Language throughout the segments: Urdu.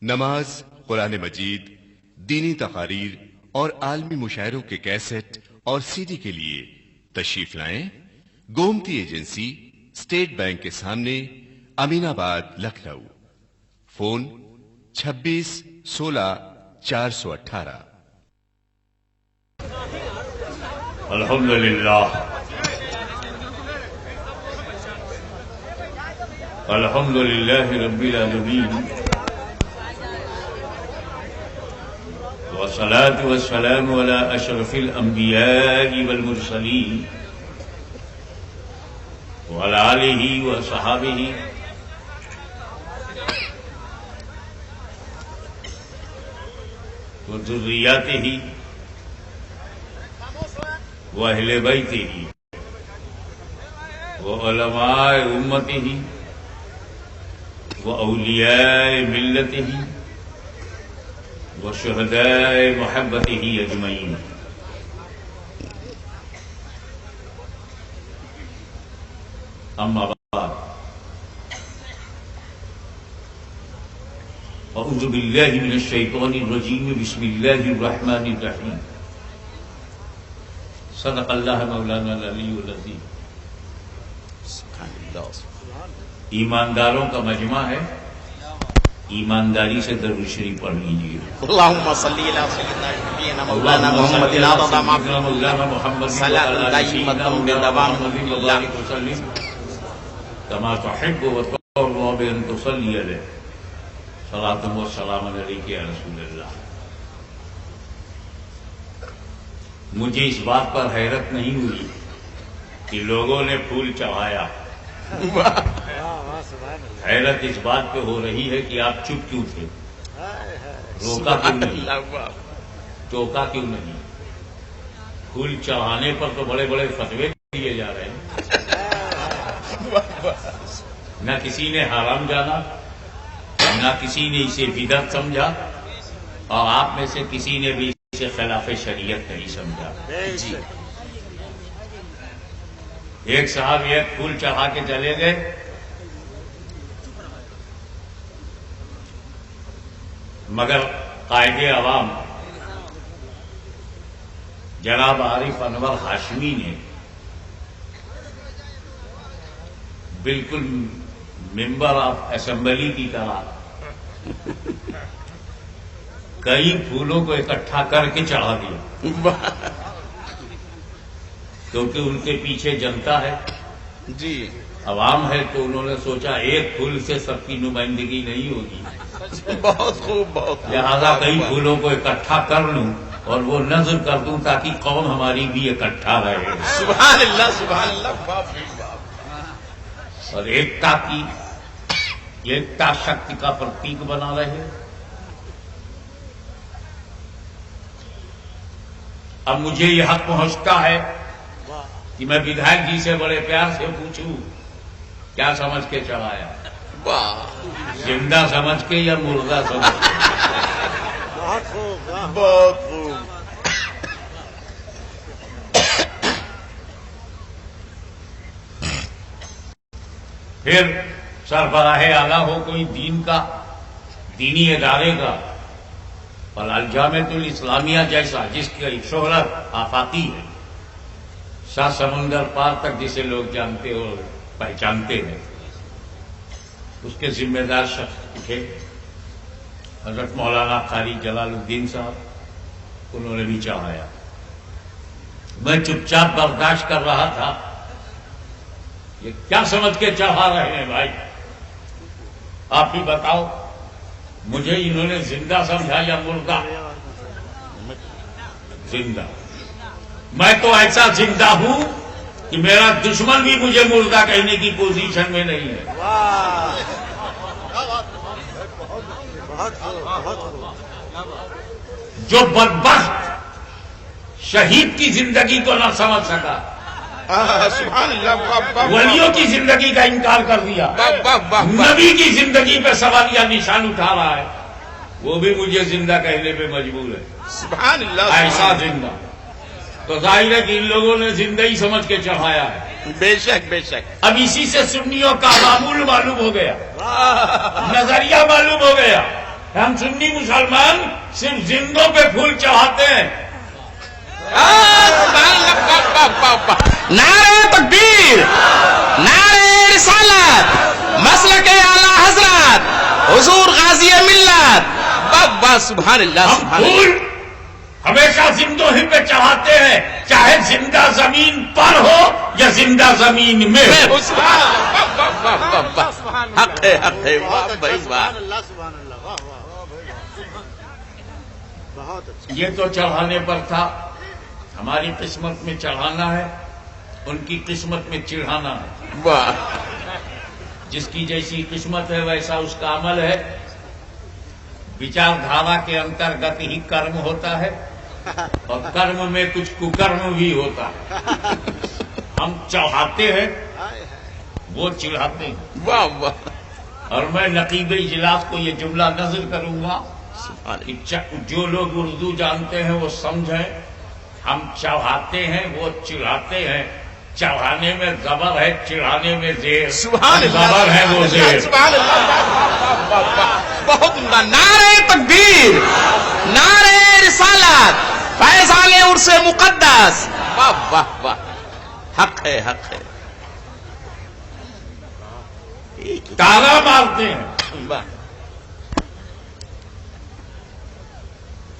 نماز، قرآن مجید، دینی تقاریر اور عالمی مشاعروں کے کیسٹ اور سی ڈی کے لیے تشریف لائیں گومتی ایجنسی، اسٹیٹ بینک کے سامنے، امین آباد، لکھنؤ۔ فون 2616 418۔ الحمدللہ رب العالمین، والصلاة والسلام على اشرف الانبیاء والمرسلین وعلى آلہ وصحابہ وذریاتہ واہل بیتہ وعلماء امتہ واولیاء ملتہ وشہداء محبتہ اجمعین۔ اما بعد، اعوذ باللہ من الشیطان الرجیم، بسم اللہ الرحمن الرحیم، صدق اللہ مولانا العلی العظیم۔ ایمانداروں کا مجمع ہے، ایمانداری سے درود شریف پڑھ لیجیے۔ اللهم صل على سيدنا مولانا محمد مولانا محمد صلاة دائمة بدوام الله كما تحب وترضى بأن تصلي عليه صلاة والسلام عليك يا رسول اللہ۔ مجھے اس بات پر حیرت نہیں ہوئی کہ لوگوں نے پھول چڑھایا، حیرت اس بات پہ ہو رہی ہے کہ آپ چپ کیوں تھے، روکا کیوں نہیں، ٹوکا کیوں نہیں؟ پھول چڑھانے پر تو بڑے بڑے فتوے دیے جا رہے ہیں، نہ کسی نے حرام جانا، نہ کسی نے اسے بدعت سمجھا، اور آپ میں سے کسی نے بھی اسے خلاف شریعت نہیں سمجھا۔ جی ایک صاحب ایک پھول چڑھا کے چلے گئے، مگر قائد عوام جناب عارف انور ہاشمی نے بالکل ممبر آف اسمبلی کی طرح کئی پھولوں کو اکٹھا کر کے چڑھا دیا، کیونکہ ان کے پیچھے جنتا ہے، جی عوام ہے، تو انہوں نے سوچا ایک پھول سے سب کی نمائندگی نہیں ہوگی، بہت خوب، بہت لہذا کئی پھولوں کو اکٹھا کر لوں اور وہ نظر کر دوں تاکہ قوم ہماری بھی اکٹھا رہے، سبحان اللہ، سبحان اللہ، باپ رے باپ۔ اور ایکتا شکتی کا پرتیک بنا رہے۔ اب مجھے یہ حق پہنچتا ہے کہ میں بدھائک جی سے بڑے پیار سے پوچھوں، کیا سمجھ کے چڑھایا؟ زندہ سمجھ کے یا مردہ سمجھ کے؟ بہت خوب، بہت خوب۔ پھر سربراہ اعلیٰ ہو کوئی دین کا، دینی ادارے کا، اور الجامعۃ الاسلامیہ جیسا جس کی شہرت آفاقی ہے، شاہ سمندر پار تک جسے لوگ جانتے اور پہچانتے ہیں، اس کے ذمہ دار شخص تھے حضرت مولانا قاری جلال الدین صاحب، انہوں نے بھی چڑھایا۔ میں چپ چاپ برداشت کر رہا تھا، یہ کیا سمجھ کے چڑھا رہے ہیں بھائی؟ آپ بھی بتاؤ، مجھے انہوں نے زندہ سمجھا یا مردہ؟ زندہ۔ میں تو ایسا زندہ ہوں کہ میرا دشمن بھی مجھے مردہ کہنے کی پوزیشن میں نہیں ہے۔ جو بدبخت شہید کی زندگی کو نہ سمجھ سکا، سبحان اللہ، ولیوں کی زندگی کا انکار کر دیا، نبی کی زندگی پہ سوالیہ نشان اٹھا رہا ہے، وہ بھی مجھے زندہ کہنے پہ مجبور ہے۔ سبحان اللہ، ایسا زندہ تو ظاہر ہے کہ ان لوگوں نے زندگی سمجھ کے چڑھایا ہے۔ بے شک بے شک۔ اب اسی سے سنیوں کا معمول معلوم ہو گیا، نظریہ معلوم ہو گیا ہم سنی مسلمان صرف زندوں پہ پھول چڑھاتے ہیں. نعرہ تکبیر، نعرہ رسالت، مسلک اعلی حضرت حضور غازی ملت. واہ سبحان اللہ ہم سبحان اللہ. پھول ہمیشہ زندوں ہی پہ چڑھاتے ہیں، چاہے زندہ زمین پر ہو یا زندہ زمین میں ہو. حق ہے حق ہے. واہ بھائی واہ. سبحان اللہ سبحان اللہ. واہ واہ بہت اچھا. یہ تو چڑھانے پر تھا. ہماری قسمت میں چڑھانا ہے، ان کی قسمت میں چڑھانا ہے. واہ جس کی جیسی قسمت ہے ویسا اس کا عمل ہے. وچار دھارا کے انترگت ہی کرم ہوتا ہے اور کرم میں کچھ ککرم بھی ہوتا ہے. ہم چڑھاتے ہیں، وہ چڑھاتے ہیں. واہ واہ. اور میں نقیب اجلاس کو یہ جملہ نظر کروں گا سبحان کہ جو لوگ اردو جانتے ہیں وہ سمجھیں. ہم چڑھاتے ہیں، وہ چڑھاتے ہیں. چڑھانے میں زبر ہے، چڑھانے میں زیر. سبحان اللہ. زبر ہے وہ زیر. سبحان اللہ. بہت عمدہ. نعرہ تکبیر، نعرہ رسالت، فیضان عرس مقدس. واہ واہ واہ. حق ہے حق ہے. تالا مارتے ہیں، واہ.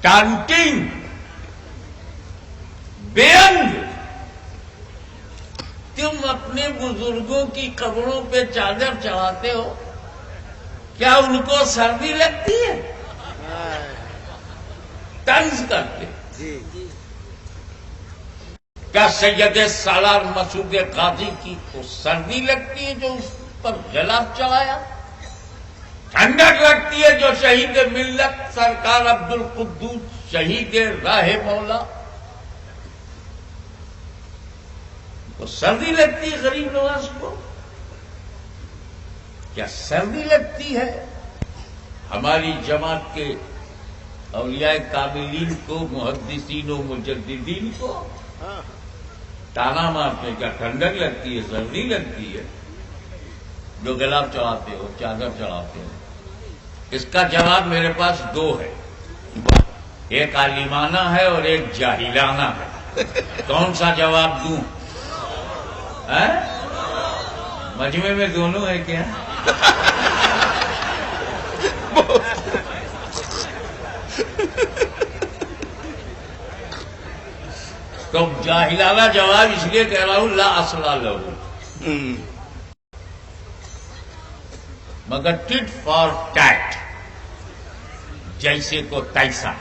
Taunting, being. تم اپنے بزرگوں کی قبروں پہ چادر چڑھاتے ہو، کیا ان کو سردی لگتی ہے؟ طنز کرتے. جی کیا سید سالار مسعود قاضی کی کو سردی لگتی ہے جو اس پر غلاف چڑھایا؟ ٹھنڈک لگتی ہے جو شہید ملت سرکار عبد القدوس شہید راہ مولا کو سردی لگتی ہے؟ غریب نواز کو کیا سردی لگتی ہے؟ ہماری جماعت کے اولیاء کاملین کو، محدثین و مجددین کو تانا مارتے ہیں. کیا ٹھنڈک لگتی ہے؟ سردی لگتی ہے جو گلاب چڑھاتے ہو، چادر چڑھاتے ہو. اس کا جواب میرے پاس دو ہے، ایک عالمانہ ہے اور ایک جاہلانہ ہے. کون سا جواب دوں؟ مجمع میں دونوں ہے کیا؟ تو جاہلانہ جواب اس لیے کہہ رہا ہوں لا اصل لہو، مگر ٹٹ فار ٹیٹ، جیسے کو تیسا.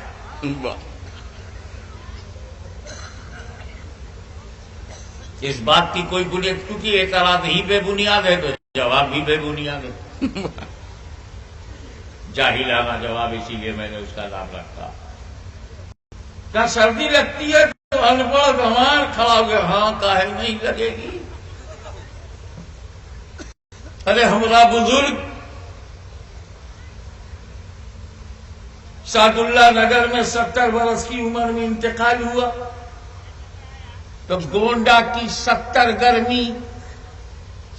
اس بات کی کوئی بنیاد، کیونکہ اعتراض ہی بے بنیاد ہے تو جواب بھی بے بنیاد ہے. جاہلانہ جواب، اسی لیے میں نے اس کا نام رکھا. کیا سردی لگتی ہے؟ تو ان پڑھ گھمان کھڑا ہو گیا، ہاں کاہے نہیں لگے گی. ارے ہمارا بزرگ سعد اللہ نگر میں 70 برس کی عمر میں انتقال ہوا تو گونڈا کی 70 گرمی،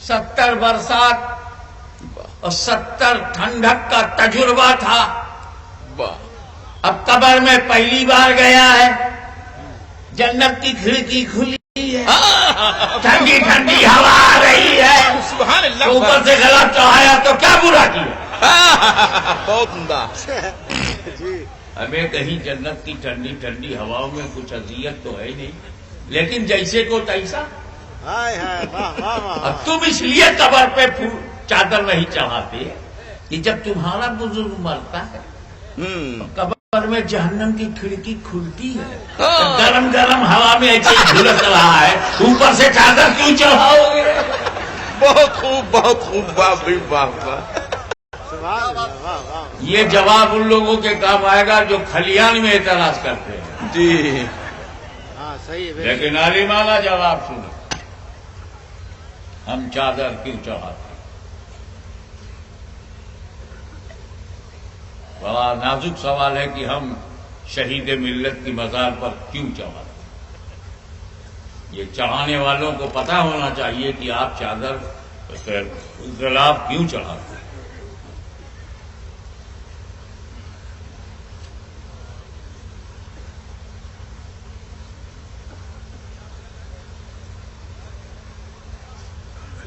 70 برسات اور 70 ٹھنڈک کا تجربہ تھا. اب قبر میں پہلی بار گیا ہے، جنت کی کھڑکی کھلی ہے، ٹھنڈی ٹھنڈی ہوا آ رہی ہے، سبحان اللہ. اوپر سے گلا چڑھایا تو کیا برا کیا؟ بہت عمدہ. جی ہمیں کہیں جنت کی ٹھنڈی ٹھنڈی ہواؤں میں کچھ اذیت تو ہے ہی نہیں، لیکن جیسے کو تیسا. ہائے ہائے واہ واہ واہ. اب تم اس لیے قبر پہ چادر نہیں چڑھاتے کہ جب تمہارا بزرگ مرتا ہے قبر میں جہنم کی کھڑکی کھلتی ہے، گرم گرم ہوا میں ایسے جھلس رہا ہے، اوپر سے چادر کیوں چڑھاؤ گے؟ بہت خوب بہت خوب. واہ بھائی واہ واہ. سبحان اللہ. واہ واہ. یہ جواب ان لوگوں کے کام آئے گا جو کھلیان میں اعتراض کرتے ہیں. جی ہاں صحیح ہے. لیکن عالمانہ جواب سنو. ہم چادر کیوں چڑھاتے؟ بڑا نازک سوال ہے کہ ہم شہید ملت کی مزار پر کیوں چڑھاتے؟ یہ چڑھانے والوں کو پتا ہونا چاہیے کہ آپ چادر غلاف کیوں چڑھاتے.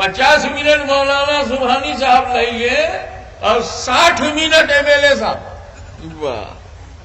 50 منٹ مولانا سبحانی صاحب لائیے اور 60 منٹ MLA صاحب. واہ.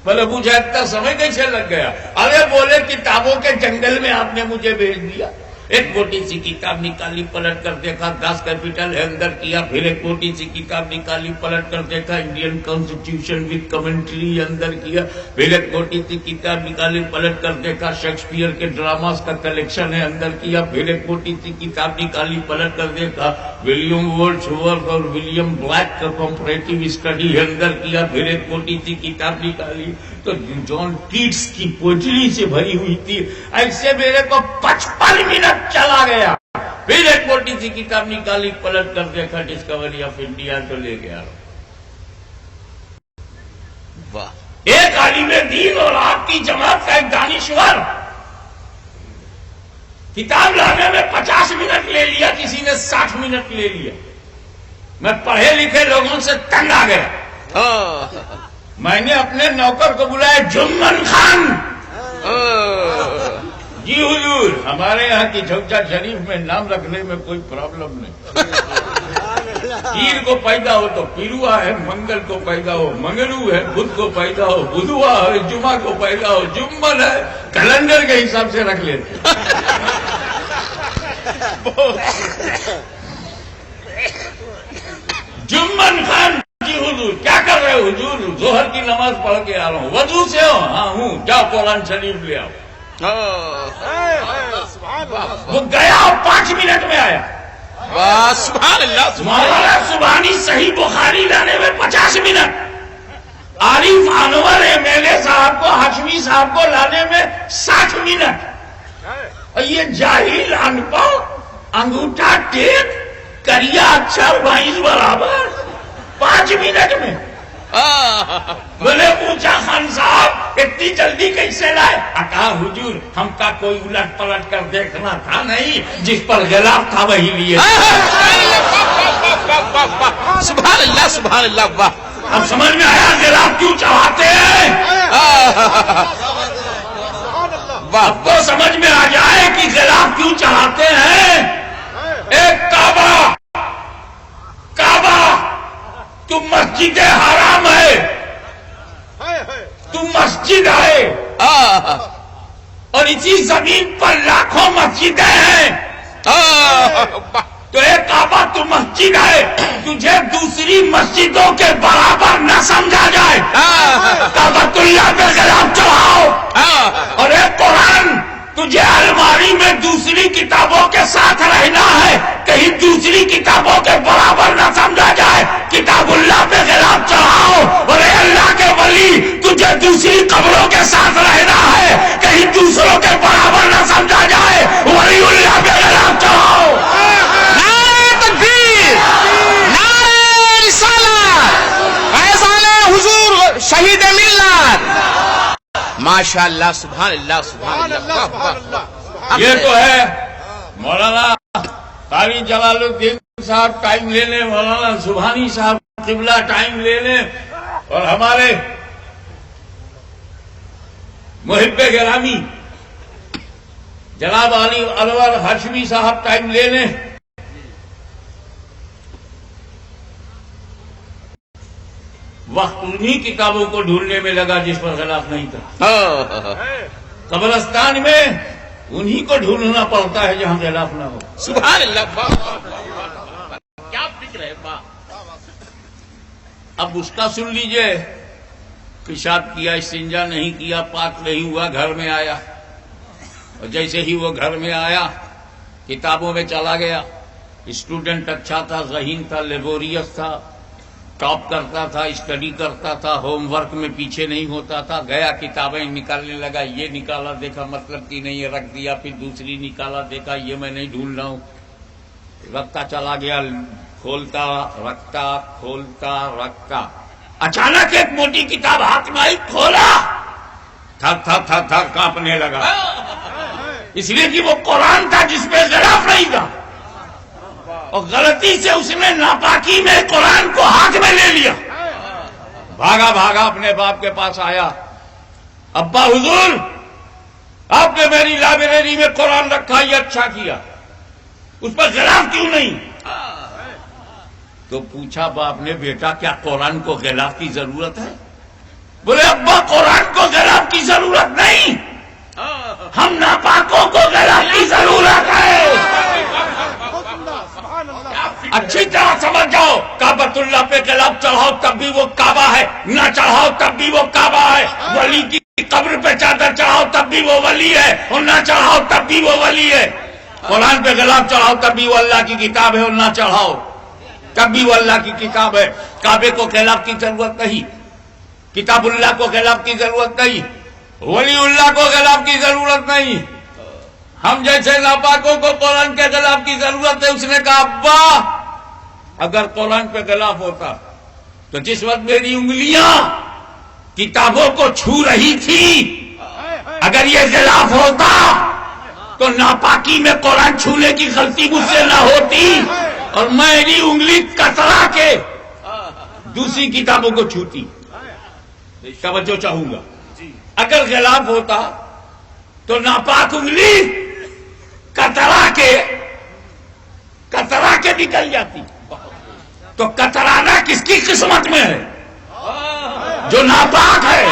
بولے مجھے اتنا سمے کیسے لگ گیا؟ ارے بولے کتابوں کے جنگل میں آپ نے مجھے بھیج دیا. ایک موٹی سی کتاب نکالی, پلٹ کر دیکھا 10 کیپٹل ہے, اندر کیا. پھر ایک موٹی سی کتاب نکالی, پلٹ کر دیکھا انڈین کانسٹیٹیوشن وتھ کمنٹری, اندر کیا. پھر ایک موٹی سی کتاب نکالی, پلٹ کر دیکھا شیکسپیئر کے ڈراماز کا کلیکشن ہے, اندر کیا. پھر ایک موٹی سی کتاب نکالی, پلٹ کر دیکھا ولیم ورڈسورتھ اور ولیم بلیک کا کمپریٹو اسٹڈی ہے, اندر کیا. پھر ایک موٹی سی کتاب نکالی تو جان کیٹس کی پوئٹری سے بھری ہوئی تھی. ایسے میرے کو 55 منٹ چلا گیا. پھر ایک موٹی سی کتاب نکالی, پلٹ کر دیکھا ڈسکوری آف انڈیا, تو لے گیا. واہ. ایک عالم دین اور آپ کی جماعت کا ایک دانشور کتاب لانے میں 50 منٹ لے لیا, کسی نے 60 منٹ لے لیا. میں پڑھے لکھے لوگوں سے تنگ آ گیا. میں نے اپنے نوکر کو بلایا, جمن خان. جی حضور, ہمارے یہاں کی جھوجا شریف میں نام رکھنے میں کوئی پرابلم نہیں. پیر کو پیدا ہو تو پیروا ہے, منگل کو پیدا ہو منگلو ہے, بدھ کو پیدا ہو بدھوا ہے, جمعہ کو پیدا ہو جمن ہے. کیلنڈر کے حساب سے رکھ لیتے. جمن خان. جی حضور, کیا کر رہے ہو حضور؟ ظہر کی نماز پڑھ کے آ رہا ہوں. وضو سے ہو؟ ہاں ہوں. جاؤ قرآن شریف لے آؤ. وہ گیا اور 5 منٹ میں آیا. سبحان اللہ. مولانا سبحانی صحیح بخاری لانے میں 50 منٹ, عارف انور MLA صاحب کو, ہاشمی صاحب کو لانے میں 60 منٹ. اور یہ جاہل ان پڑھ, انگوٹھا ٹیک, کریا اچھا بھائیس برابر 5 منٹ میں. بولے پوچھا خان صاحب اتنی جلدی کیسے لائے؟ کہا حضور ہم کا کوئی الٹ پلٹ کر دیکھنا تھا نہیں, جس پر غلاف تھا وہی لیے. سبحان اللہ سبحان اللہ. واہ. اب سمجھ میں آیا غلاف کیوں چڑھاتے ہیں؟ اب تو سمجھ میں آ جائے کہ غلاف کیوں چڑھاتے ہیں. ایک کعبہ, تم مسجد حرام ہے, تم مسجد ہے, اور اسی زمین پر لاکھوں مسجدیں ہیں. تو ایک کعبہ تو مسجد ہے, تجھے دوسری مسجدوں کے برابر نہ سمجھا جائے. کعبۃ اللہ پہ غلاف چڑھاؤ. اور ایک قرآن, تجھے الماری میں دوسری کتابوں کے ساتھ رہنا ہے, کہیں دوسری کتابوں کے برابر نہ سمجھا جائے. کتاب اللہ پہ غلاف چڑھاؤ. اور اے اللہ کے ولی, تجھے دوسری قبروں کے ساتھ رہنا ہے, کہیں دوسروں کے برابر نہ سمجھا جائے. ولی اللہ پہ غلاف چڑھاؤ. نعرہ تکبیر, نعرہ رسالت, فیضان حضور شہید ملت. ماشاء اللہ سبحان اللہ سبحان اللہ. یہ تو ہے مولانا قاری جلال الدین صاحب ٹائم لے لیں, مولانا سبحانی صاحب قبلہ ٹائم لے لیں, اور ہمارے محب گرامی جناب علی انور ہاشمی صاحب ٹائم لے لیں. وقت انہی کتابوں کو ڈھونڈنے میں لگا جس پر غلاف نہیں تھا. قبرستان میں انہی کو ڈھونڈنا پڑتا ہے جہاں غلاف نہ ہو. سبحان اللہ. کیا فکر ہے. اب اس کا سن لیجئے, پیشاب کیا, استنجا نہیں کیا, پاک نہیں ہوا, گھر میں آیا, اور جیسے ہی وہ گھر میں آیا کتابوں میں چلا گیا. اسٹوڈنٹ اچھا تھا, ذہین تھا, لیبوریس تھا, ٹاپ کرتا تھا, اسٹڈی کرتا تھا, ہوم ورک میں پیچھے نہیں ہوتا تھا. گیا کتابیں نکالنے لگا, یہ نکالا دیکھا مطلب کی نہیں, یہ رکھ دیا. پھر دوسری نکالا دیکھا یہ میں نہیں ڈھونڈ رہا ہوں, رکھتا چلا گیا, کھولتا رکھتا, کھولتا رکھتا. اچانک ایک موٹی کتاب ہاتھ میں آئی, کھولا, تھر تھر تھر تھر کانپنے لگا. اس لیے کہ وہ قرآن تھا جس پہ غلاف نہیں تھا, اور غلطی سے اس نے ناپاکی میں قرآن کو ہاتھ میں لے لیا. بھاگا بھاگا اپنے باپ کے پاس آیا, ابا حضور آپ نے میری لائبریری میں قرآن رکھا, یہ اچھا کیا. اس پر غلاف کیوں نہیں؟ تو پوچھا باپ نے بیٹا کیا قرآن کو غلاف کی ضرورت ہے؟ بولے ابا قرآن کو غلاف کی ضرورت نہیں، ہم ناپاکوں کو غلاف کی ضرورت ہے۔ اچھی طرح سمجھ جاؤ، کعبۃ اللہ پہ غلاف چڑھاؤ تب بھی وہ کعبہ ہے، نہ چڑھاؤ تب بھی وہ کعبہ ہے۔ ولی کی قبر پہ چادر چڑھاؤ تب بھی وہ ولی ہے، اور نہ چڑھاؤ تب بھی وہ ولی ہے۔ قرآن پہ غلاف چڑھاؤ تب بھی وہ اللہ کی کتاب ہے، اور نہ چڑھاؤ تب بھی وہ اللہ کی کتاب ہے۔ کعبے کو غلاف کی ضرورت نہیں، کتاب اللہ کو غلاف کی ضرورت نہیں، ولی اللہ کو غلاف کی ضرورت نہیں۔ ہم جیسے ناپاکوں کو قرآن کے غلاف کی ضرورت ہے۔ اس نے کہا ابا اگر قرآن پہ غلاف ہوتا تو جس وقت میری انگلیاں کتابوں کو چھو رہی تھی، اگر یہ غلاف ہوتا تو ناپاکی میں قرآن چھونے کی غلطی مجھ سے نہ ہوتی، اور میری انگلی کترا کے دوسری کتابوں کو چھوتی۔ توجہ چاہوں گا، اگر غلاف ہوتا تو ناپاک انگلی کترا کے نکل جاتی۔ تو کترانا کس کی قسمت میں ہے؟ جو ناپاک ہے۔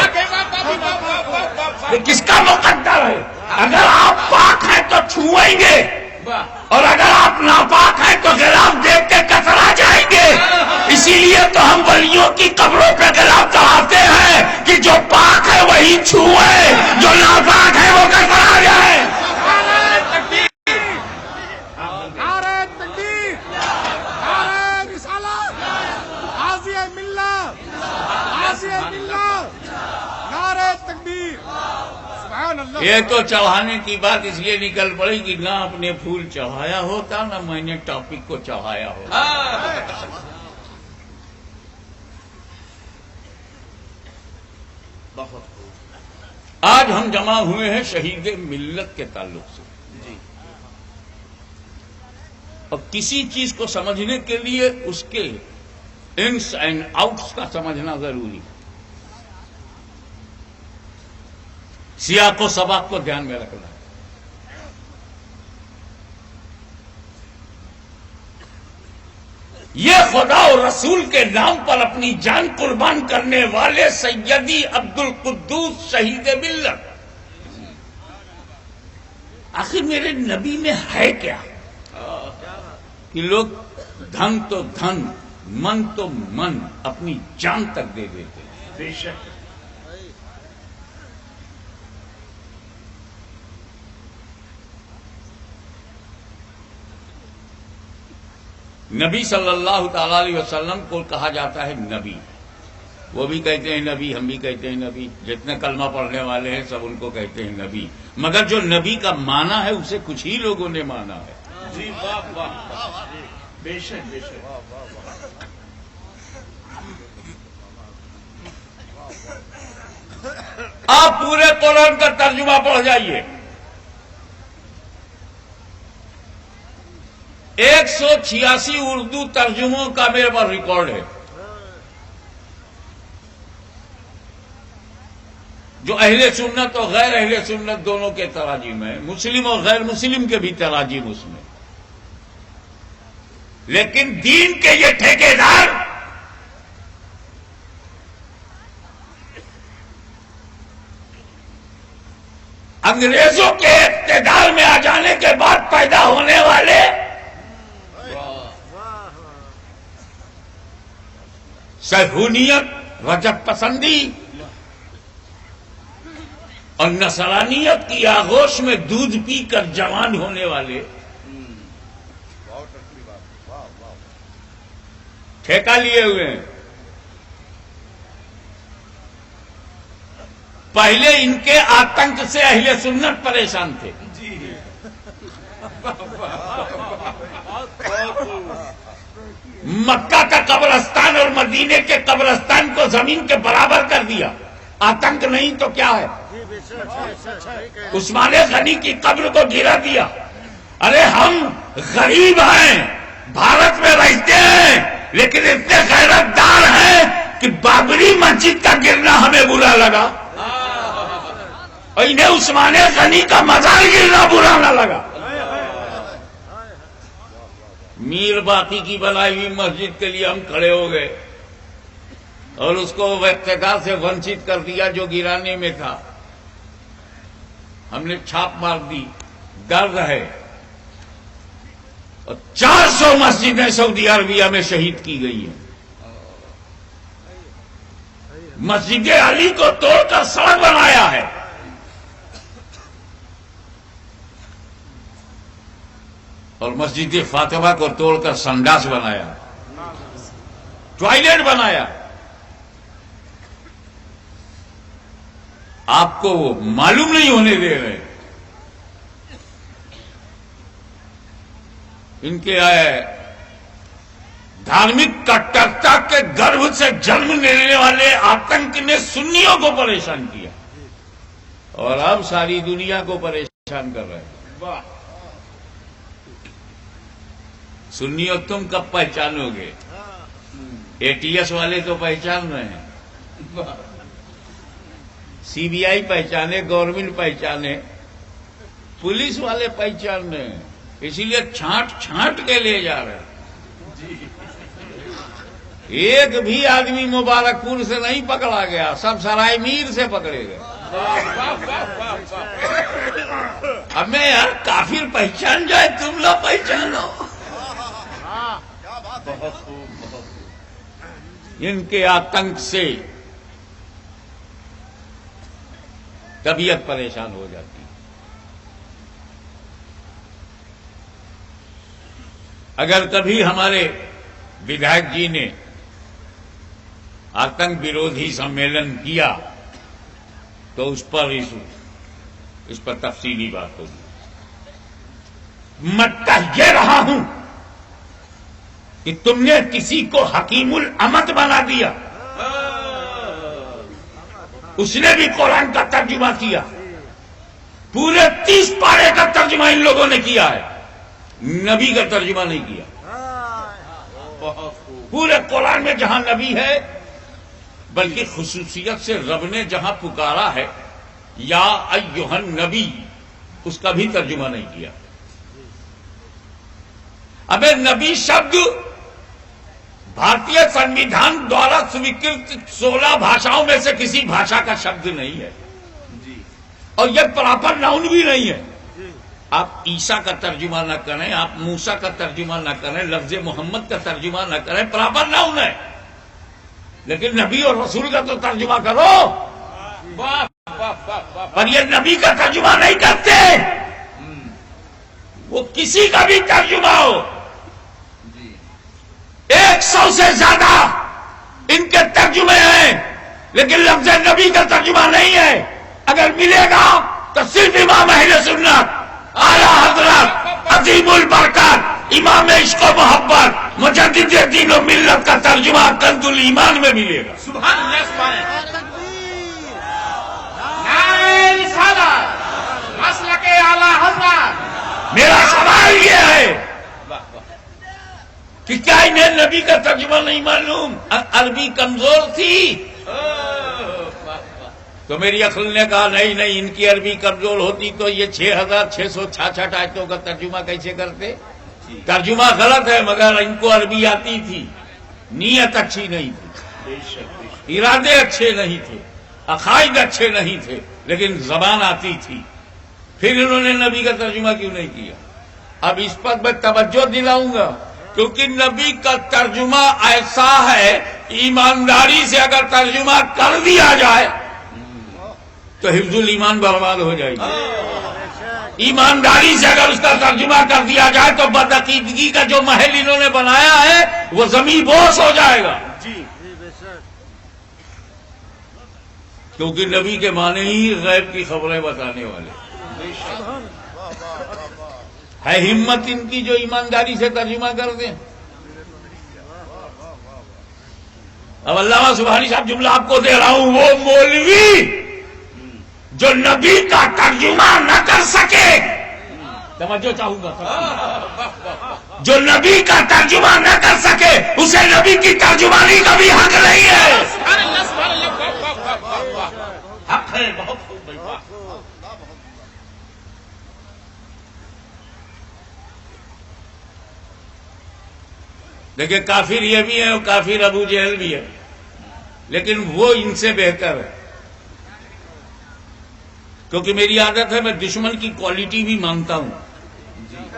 یہ کس کا مقدر ہے؟ اگر آپ پاک ہیں تو چھوئیں گے، اور اگر آپ ناپاک ہیں تو غلاف دیکھ کے کترا جائیں گے۔ اسی لیے تو ہم ولیوں کی قبروں پہ غلاف چڑھاتے ہیں کہ جو پاک ہے وہی چھوئے، جو ناپاک ہے وہ کترا جائے۔ یہ تو چڑھانے کی بات اس لیے نکل پڑی کہ نہ اپنے پھول چڑھایا ہوتا، نہ میں نے ٹاپک کو چڑھایا ہوتا۔ آج ہم جمع ہوئے ہیں شہید ملت کے تعلق سے، اور کسی چیز کو سمجھنے کے لیے اس کے انس اینڈ آؤٹس کا سمجھنا ضروری ہے، سیاق و سباق کو دھیان میں رکھنا ہے۔ یہ خدا اور رسول کے نام پر اپنی جان قربان کرنے والے سیدی عبد القدوس شہید ملت، آخر میرے نبی میں ہے کیا کہ لوگ دھن تو دھن، من تو من، اپنی جان تک دے دیتے ہیں۔ بے شک نبی صلی اللہ تعالی علیہ وسلم کو کہا جاتا ہے نبی، وہ بھی کہتے ہیں نبی، ہم بھی کہتے ہیں نبی، جتنے کلمہ پڑھنے والے ہیں سب ان کو کہتے ہیں نبی، مگر جو نبی کا معنی ہے اسے کچھ ہی لوگوں نے مانا ہے۔ جی واہ واہ، بے شک بے شک۔ آپ پورے قرآن کا ترجمہ پڑھ جائیے، 186 اردو ترجموں کا میرے پاس ریکارڈ ہے، جو اہل سنت اور غیر اہل سنت دونوں کے تراجم ہیں، مسلم اور غیر مسلم کے بھی تراجم اس میں۔ لیکن دین کے یہ ٹھیکیدار انگریزوں کے اقتدار میں آ جانے کے بعد پیدا ہونے والے صہیونیت، رجب پسندی اور نصرانیت کی آغوش میں دودھ پی کر جوان ہونے والے ٹھیکہ لیے ہوئے ہیں۔ پہلے ان کے آتنک سے اہل سنت پریشان تھے، مکہ کا قبرستان اور مدینے کے قبرستان کو زمین کے برابر کر دیا، آتنک نہیں تو کیا ہے؟ عثمان غنی کی قبر کو گرا دیا۔ ارے ہم غریب ہیں، بھارت میں رہتے ہیں، لیکن اتنے غیرت دار ہیں کہ بابری مسجد کا گرنا ہمیں برا لگا، اور انہیں عثمان غنی کا مزار گرنا برا نہ لگا۔ میر باقی کی بنائی ہوئی مسجد کے لیے ہم کھڑے ہو گئے اور اس کو افتتاح سے ونچت کر دیا جو گرانے میں تھا. ہم نے چھاپ مار دی. درد ہے. اور 400 مسجدیں سعودی عربیہ میں شہید کی گئی ہیں. مسجد علی کو توڑ کر سڑک بنایا ہے. اور مسجد فاطمہ کو توڑ کر سنڈاس بنایا, ٹوائلٹ بنایا. آپ کو وہ معلوم نہیں ہونے دے رہے. ان کے دھارمک کٹرتا کے گربھ سے جنم لینے والے آتنک نے سنیوں کو پریشان کیا اور اب ساری دنیا کو پریشان کر رہے ہیں. سنیوں تم کب پہچانو گے؟ اے ٹی ایس والے تو پہچان رہے ہیں, سی بی آئی پہچانے, گورنمنٹ پہچانے, پولیس والے پہچان رہے ہیں. اسی لیے چھانٹ چھانٹ کے لے جا رہے ہیں. ایک بھی آدمی مبارک پور سے نہیں پکڑا گیا, سب سرائے میر سے پکڑے گئے. ہمیں یار کافر پہچان جائے, تم لوگ پہچانو. ان کے آتنک سے طبیعت پریشان ہو جاتی. اگر کبھی ہمارے ودھائک جی نے آتنک ورودھی سمیلن کیا تو اس پر تفصیلی بات ہوگی. میں کہہ یہ رہا ہوں کہ تم نے کسی کو حکیم الامت بنا دیا. اس نے بھی قرآن کا ترجمہ کیا. پورے 30 پارے کا ترجمہ ان لوگوں نے کیا ہے, نبی کا ترجمہ نہیں کیا. پورے قرآن میں جہاں نبی ہے, بلکہ خصوصیت سے رب نے جہاں پکارا ہے یا ایھا النبی, اس کا بھی ترجمہ نہیں کیا. ابے نبی شبد بھارتیہ سنویدھان دوارا سویکرت 16 بھاشاؤں میں سے کسی بھاشا کا شبد نہیں ہے, اور یہ پراپر ناؤن بھی نہیں ہے. آپ عیسیٰ کا ترجمہ نہ کریں, آپ موسیٰ کا ترجمہ نہ کریں, لفظ محمد کا ترجمہ نہ کریں, پراپر ناؤن ہے. لیکن نبی اور رسول کا تو ترجمہ کرو. پر یہ نبی کا ترجمہ نہیں کرتے. وہ کسی کا بھی ترجمہ ہو, 100 سے زیادہ ان کے ترجمے ہیں, لیکن لفظ نبی کا ترجمہ نہیں ہے. اگر ملے گا تو صرف امام اہل سنت اعلی حضرت عظیم البرکات امام عشق و محبت مجدد دین و ملت کا ترجمہ کنز الایمان میں ملے گا. سبحان اللہ, سبحان اللہ. نعرہ رسالت, مسلک اعلی حضرت. میرا سوال یہ ہے کہ کیا انہیں نبی کا ترجمہ نہیں معلوم؟ عربی کمزور تھی تو میری عقل نے کہا نہیں ان کی عربی کمزور ہوتی تو یہ 6666 آیتوں کا ترجمہ کیسے کرتے؟ ترجمہ غلط ہے, مگر ان کو عربی آتی تھی. نیت اچھی نہیں تھی, ارادے اچھے نہیں تھے, عقائد اچھے نہیں تھے, لیکن زبان آتی تھی. پھر انہوں نے نبی کا ترجمہ کیوں نہیں کیا؟ اب اس پر میں توجہ دلاؤں گا, کیونکہ نبی کا ترجمہ ایسا ہے, ایمانداری سے اگر ترجمہ کر دیا جائے تو حفظ الایمان برباد ہو جائے گی. ایمانداری سے اگر اس کا ترجمہ کر دیا جائے تو بدعقیدگی کا جو محل انہوں نے بنایا ہے وہ زمین بوس ہو جائے گا. کیونکہ نبی کے معنی ہی غیب کی خبریں بتانے والے ہے. ہمت ان کی جو ایمانداری سے ترجمہ کر دیں. اب علامہ سبحانی صاحب جملہ آپ کو دے رہا ہوں, وہ مولوی جو نبی کا ترجمہ نہ کر سکے, توجہ چاہوں گا, جو نبی کا ترجمہ نہ کر سکے اسے نبی کی ترجمانی کا بھی حق نہیں ہے. حق ہے بہت. دیکھیں کافر یہ بھی ہے اور کافر ابو جہل بھی ہے، لیکن وہ ان سے بہتر ہے، کیونکہ میری عادت ہے میں دشمن کی کوالٹی بھی مانتا ہوں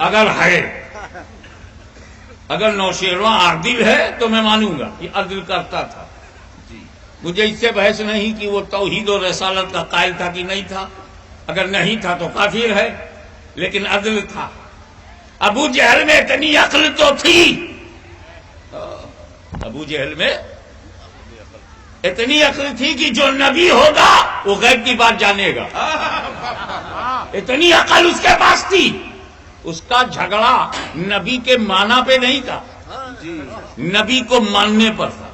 اگر ہے، اگر نوشیروان عادل ہے تو میں مانوں گا کہ عدل کرتا تھا، مجھے اس سے بحث نہیں کہ وہ توحید و رسالت کا قائل تھا کہ نہیں تھا، اگر نہیں تھا تو کافر ہے، لیکن عدل تھا۔ ابو جہل میں اتنی عقل تو تھی، ابو جہل میں اتنی عقل تھی کہ جو نبی ہوگا وہ غیب کی بات جانے گا، اتنی عقل اس کے پاس تھی۔ اس کا جھگڑا نبی کے معنی پہ نہیں تھا، نبی کو ماننے پر تھا،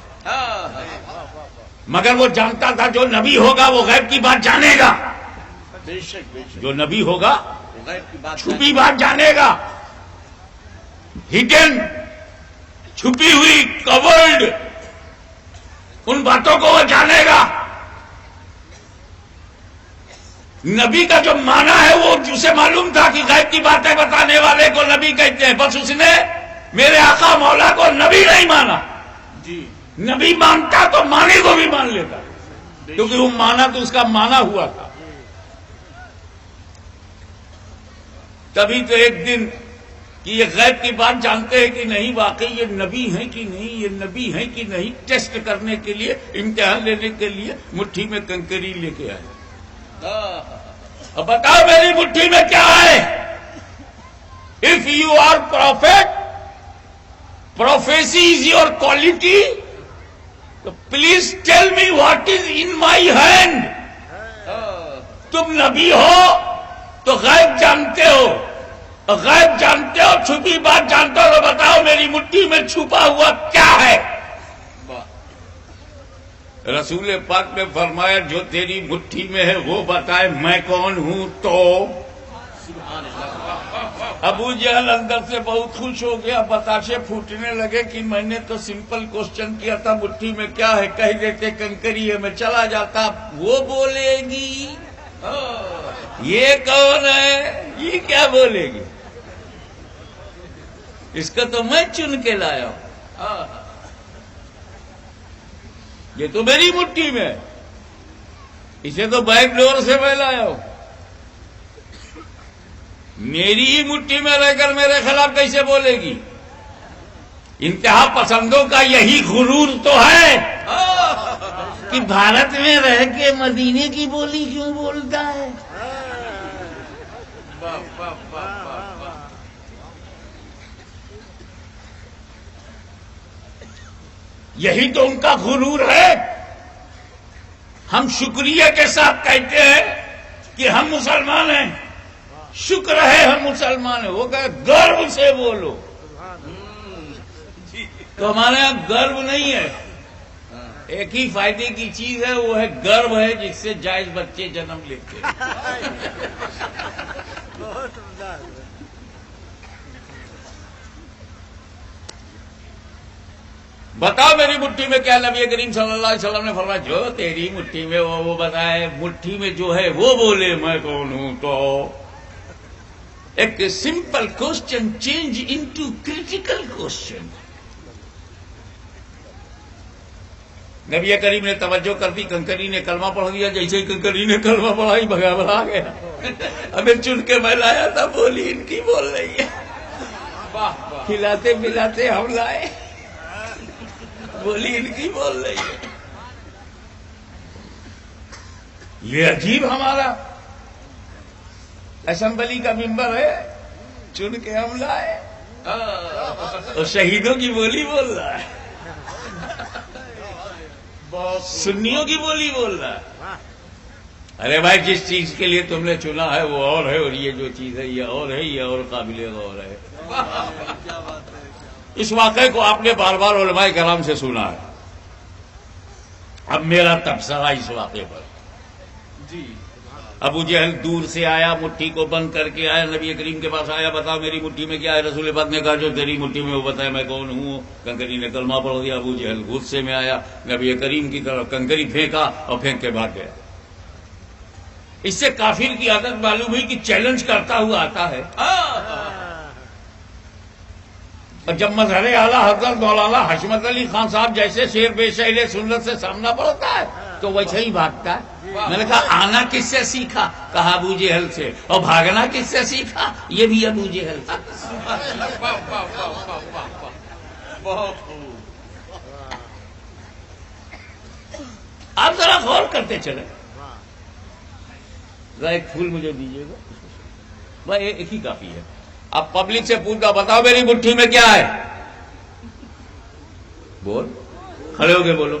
مگر وہ جانتا تھا جو نبی ہوگا وہ غیب کی بات جانے گا، جو نبی ہوگا چھپی بات جانے گا، ہڈن چھپی ہوئی کورڈ ان باتوں کو وہ جانے گا۔ نبی کا جو معنی ہے وہ اسے معلوم تھا کہ غیب کی باتیں بتانے والے کو نبی کہتے ہیں، بس اس نے میرے آقا مولا کو نبی نہیں مانا، نبی مانتا تو معنی کو بھی مان لیتا، کیونکہ وہ مانا تو اس کا مانا ہوا تھا۔ تبھی تو ایک دن کہ یہ غیب کی بات جانتے ہیں کہ نہیں، واقعی یہ نبی ہیں کہ نہیں، یہ نبی ہیں کہ نہیں، ٹیسٹ کرنے کے لیے، امتحان لینے کے لیے مٹھی میں کنکری لے کے آئے۔ اب بتاؤ میری مٹھی میں کیا ہے؟ If you are prophet, prophecy is your quality, تو please tell me what is in my hand. تم نبی ہو تو غیب جانتے ہو، غیب جانتے ہو، چھپی بات جانتے ہو، تو بتاؤ میری مٹھی میں چھپا ہوا کیا ہے؟ رسول پاک نے فرمایا جو تیری مٹھی میں ہے وہ بتائے میں کون ہوں۔ تو ابو جہل اندر سے بہت خوش ہو گیا، بتاشے پھوٹنے لگے کہ میں نے تو سمپل کوشچن کیا تھا مٹھی میں کیا ہے، کہہ دیتے کنکری ہے، میں چلا جاتا، وہ بولے گی یہ کون ہے، یہ کیا بولے گی، اس کا تو میں چن کے لایا ہوں، یہ تو میری مٹھی میں، اسے تو بیک ڈور سے میں لایا ہوں، میری ہی مٹھی میں رہ کر میرے خلاف کیسے بولے گی؟ انتہا پسندوں کا یہی غرور تو ہے کہ بھارت میں رہ کے مدینے کی بولی کیوں بولتا ہے۔ یہی تو ان کا غرور ہے۔ ہم شکریہ کے ساتھ کہتے ہیں کہ ہم مسلمان ہیں، شکر ہے ہم مسلمان ہیں، وہ کہ گرو سے بولو، تو ہمارے یہاں گرو نہیں ہے، ایک ہی فائدے کی چیز ہے، وہ ہے گرو ہے جس سے جائز بچے جنم لیتے ہیں۔ بتاؤ میری مٹھی میں کیا؟ نبی کریم صلی اللہ علیہ وسلم نے فرمایا جو تیری مٹھی میں وہ بتائے، مٹھی میں جو ہے وہ بولے میں کون ہوں۔ تو ایک simple question change into critical question. نبی کریم نے توجہ کر دی، کنکری نے کلمہ پڑھ دیا، جیسے ہی کنکری نے کلمہ پڑھا ہی بھگا گیا۔ ہمیں چن کے میں لایا تھا، بولی ان کی بول رہی ہے، کھلاتے پلاتے ہم لائے، بولی ان کی بول رہی ہے۔ یہ عجیب ہمارا اسمبلی کا ممبر ہے، چن کے ہم لائے اور شہیدوں کی بولی بول رہا ہے، سنیوں کی بولی بول رہا ہے۔ ارے بھائی جس چیز کے لیے تم نے چنا ہے وہ اور ہے، اور یہ جو چیز ہے یہ اور ہے، یہ اور قابل غور ہے۔ اس واقعے کو آپ نے بار بار علماء کرام سے سنا ہے، اب میرا تبصرہ اس واقعے پر۔ ابو جہل دور سے آیا، مٹھی کو بند کر کے آیا، نبی کریم کے پاس آیا، بتاؤ میری مٹھی میں کیا ہے؟ رسول پاک نے کہا جو تیری مٹھی میں وہ بتایا میں کون ہوں۔ کنکری نے کلمہ پڑھ دیا، ابو جہل غصے میں آیا، نبی کریم کی طرف کنکری پھینکا اور پھینک کے بھاگ گیا۔ اس سے کافر کی عادت معلوم ہوئی کہ چیلنج کرتا ہوا آتا ہے، اور جب مظہر اعلیٰ حضرت مولانا حشمت علی خان صاحب جیسے شیر بے شعر سنت سے سامنا پڑتا ہے تو ویسے ہی بھاگتا ہے. میں نے کہا آنا کس سے سیکھا؟ کہا ابو جہل سے. اور بھاگنا کس سے سیکھا؟ یہ بھی ابو جہل سے. بہت خوب. آپ ذرا غور کرتے چلے. ذرا ایک پھول مجھے دیجیے گا. بھائی ایک ہی کافی ہے. اب پبلک سے پوچھتا بتاؤ میری مٹھی میں کیا ہے؟ بول. کھڑے ہو کے بولو.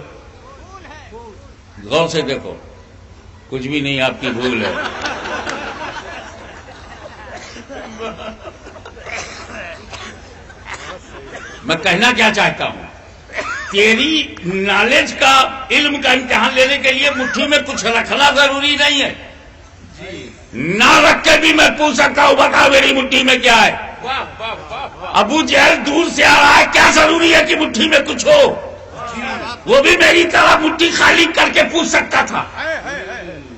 غور سے دیکھو. کچھ بھی نہیں، آپ کی بھول ہے. میں کہنا کیا چاہتا ہوں، تیری نالج کا، علم کا امتحان لینے کے لیے مٹھی میں کچھ رکھنا ضروری نہیں ہے. نہ رکھ کے بھی میں پوچھ سکتا ہوں بتاؤ میری مٹھی میں کیا ہے. ابو جہل دور سے آ رہا ہے، کیا ضروری ہے کہ مٹھی میں کچھ ہو؟ وہ بھی میری طرح مٹھی خالی کر کے پوچھ سکتا تھا.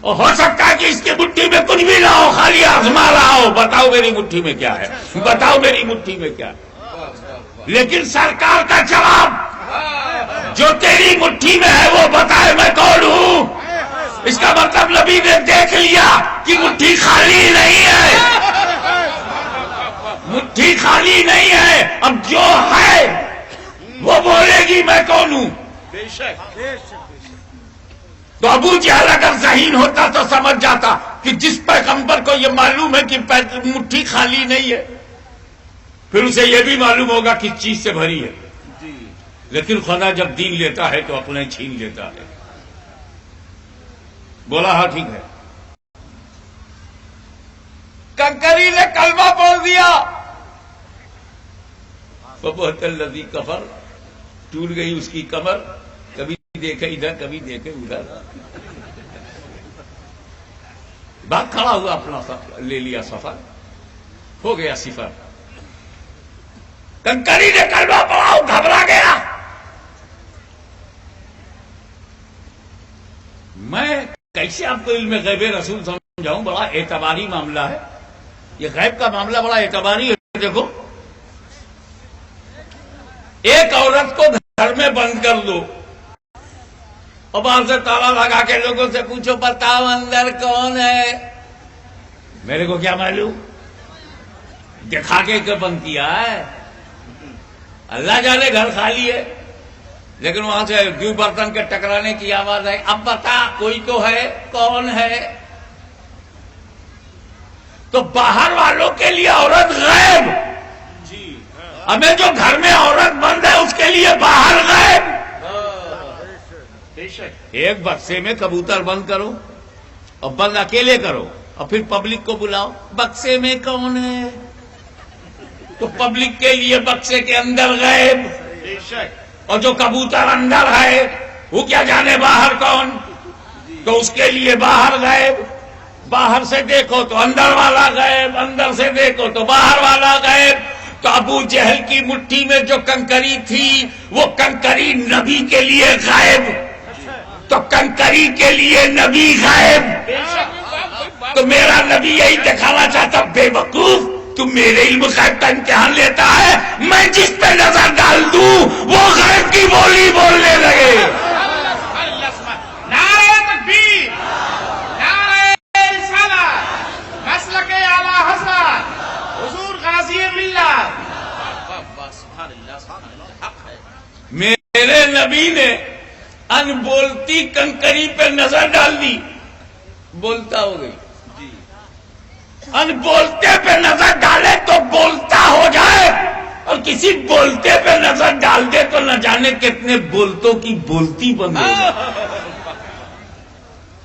اور ہو سکتا ہے کہ اس کی مٹھی میں کچھ بھی نہ ہو، خالی آزما رہا ہو بتاؤ میری مٹھی میں کیا ہے، بتاؤ میری مٹھی میں کیا ہے. لیکن سرکار کا جواب جو تیری مٹھی میں ہے وہ بتائے میں کون ہوں. اس کا مطلب نبی نے دیکھ لیا کہ مٹھی خالی نہیں ہے، مٹھی خالی نہیں ہے. اب جو ہے وہ بولے گی میں کون ہوں. تو ابو جہل اگر ذہین ہوتا تو سمجھ جاتا کہ جس پیغمبر کو یہ معلوم ہے کہ مٹھی خالی نہیں ہے، پھر اسے یہ بھی معلوم ہوگا کس چیز سے بھری ہے. لیکن خدا جب دین لیتا ہے تو اپنے چھین لیتا ہے. بولا ہاں ٹھیک ہے. کنکری نے کلمہ پڑھ دیا، فبہت الذی کفر، ٹوٹ گئی اس کی کمر. کبھی دیکھے ادھر کبھی دیکھے ادھر. بات کھڑا ہوا، اپنا لے لیا سفر، ہو گیا صفر. کنکری نے کلمہ پڑھا، گھبرا گیا. میں کیسے آپ کو علم غیب رسول سمجھاؤں؟ بڑا اعتباری معاملہ ہے یہ. غیب کا معاملہ بڑا اعتباری ہے. دیکھو، ایک عورت کو گھر میں بند کر دو اور باہر سے تالا لگا کے لوگوں سے پوچھو بتاؤ اندر کون ہے. میرے کو کیا معلوم؟ دکھا کے بند کیا ہے. اللہ جانے گھر خالی ہے، لیکن وہاں سے دو برتن کے ٹکرانے کی آواز ہے. اب بتا کوئی تو ہے، کون ہے؟ تو باہر والوں کے لیے عورت غیب، ہمیں جو گھر میں عورت بند ہے اس کے لیے باہر غیب. ایک بکسے میں کبوتر بند کرو اور بند اکیلے کرو اور پھر پبلک کو بلاؤ بکسے میں کون ہے، تو پبلک کے لیے بکسے کے اندر غیب. اور جو کبوتر اندر ہے وہ کیا جانے باہر کون، تو اس کے لیے باہر غیب. باہر سے دیکھو تو اندر والا غیب، اندر سے دیکھو تو باہر والا غیب. تو ابو جہل کی مٹھی میں جو کنکری تھی وہ کنکری نبی کے لیے غیب، تو کنکری کے لیے نبی غیب. تو میرا نبی یہی دکھانا چاہتا، بے وقوف تم میرے علم غیب کا امتحان لیتا ہے، میں جس پہ نظر ڈال دوں وہ غیب کی بولی بولنے لگے. نعرہ تکبیر، نعرہ رسالت، مسلک اعلی حضرت حضور غازی ملت. سبحان اللہ، سبحان اللہ، حق ہے. میرے نبی نے ان بولتی کنکری پہ نظر ڈال دی، بولتا ہو گئی. ان بولتے پہ نظر ڈالے تو بولتا ہو جائے، اور کسی بولتے پہ نظر ڈال دے تو نہ جانے کتنے بولتوں کی بولتی بند ہو جائے.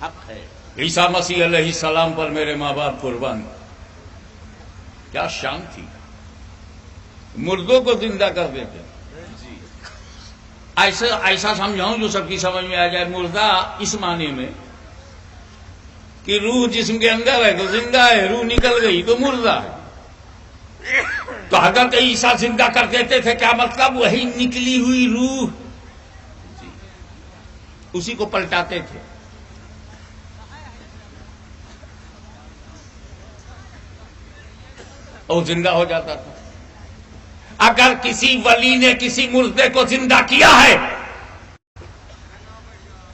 حق ہے. عیسیٰ مسیح علیہ السلام پر میرے ماں باپ قربان، کیا شان تھی. مردوں کو زندہ کر دیتے. ایسا سمجھاؤں جو سب کی سمجھ میں آ جائے. مردہ اس معنی میں کہ روح جسم کے اندر ہے تو زندہ ہے، روح نکل گئی تو مردہ ہے. تو حضرت عیسیٰ زندہ کر دیتے تھے، کیا مطلب؟ وہی نکلی ہوئی روح اسی کو پلٹاتے تھے. اور زندہ ہو جاتا تھا. اگر کسی ولی نے کسی مردے کو زندہ کیا ہے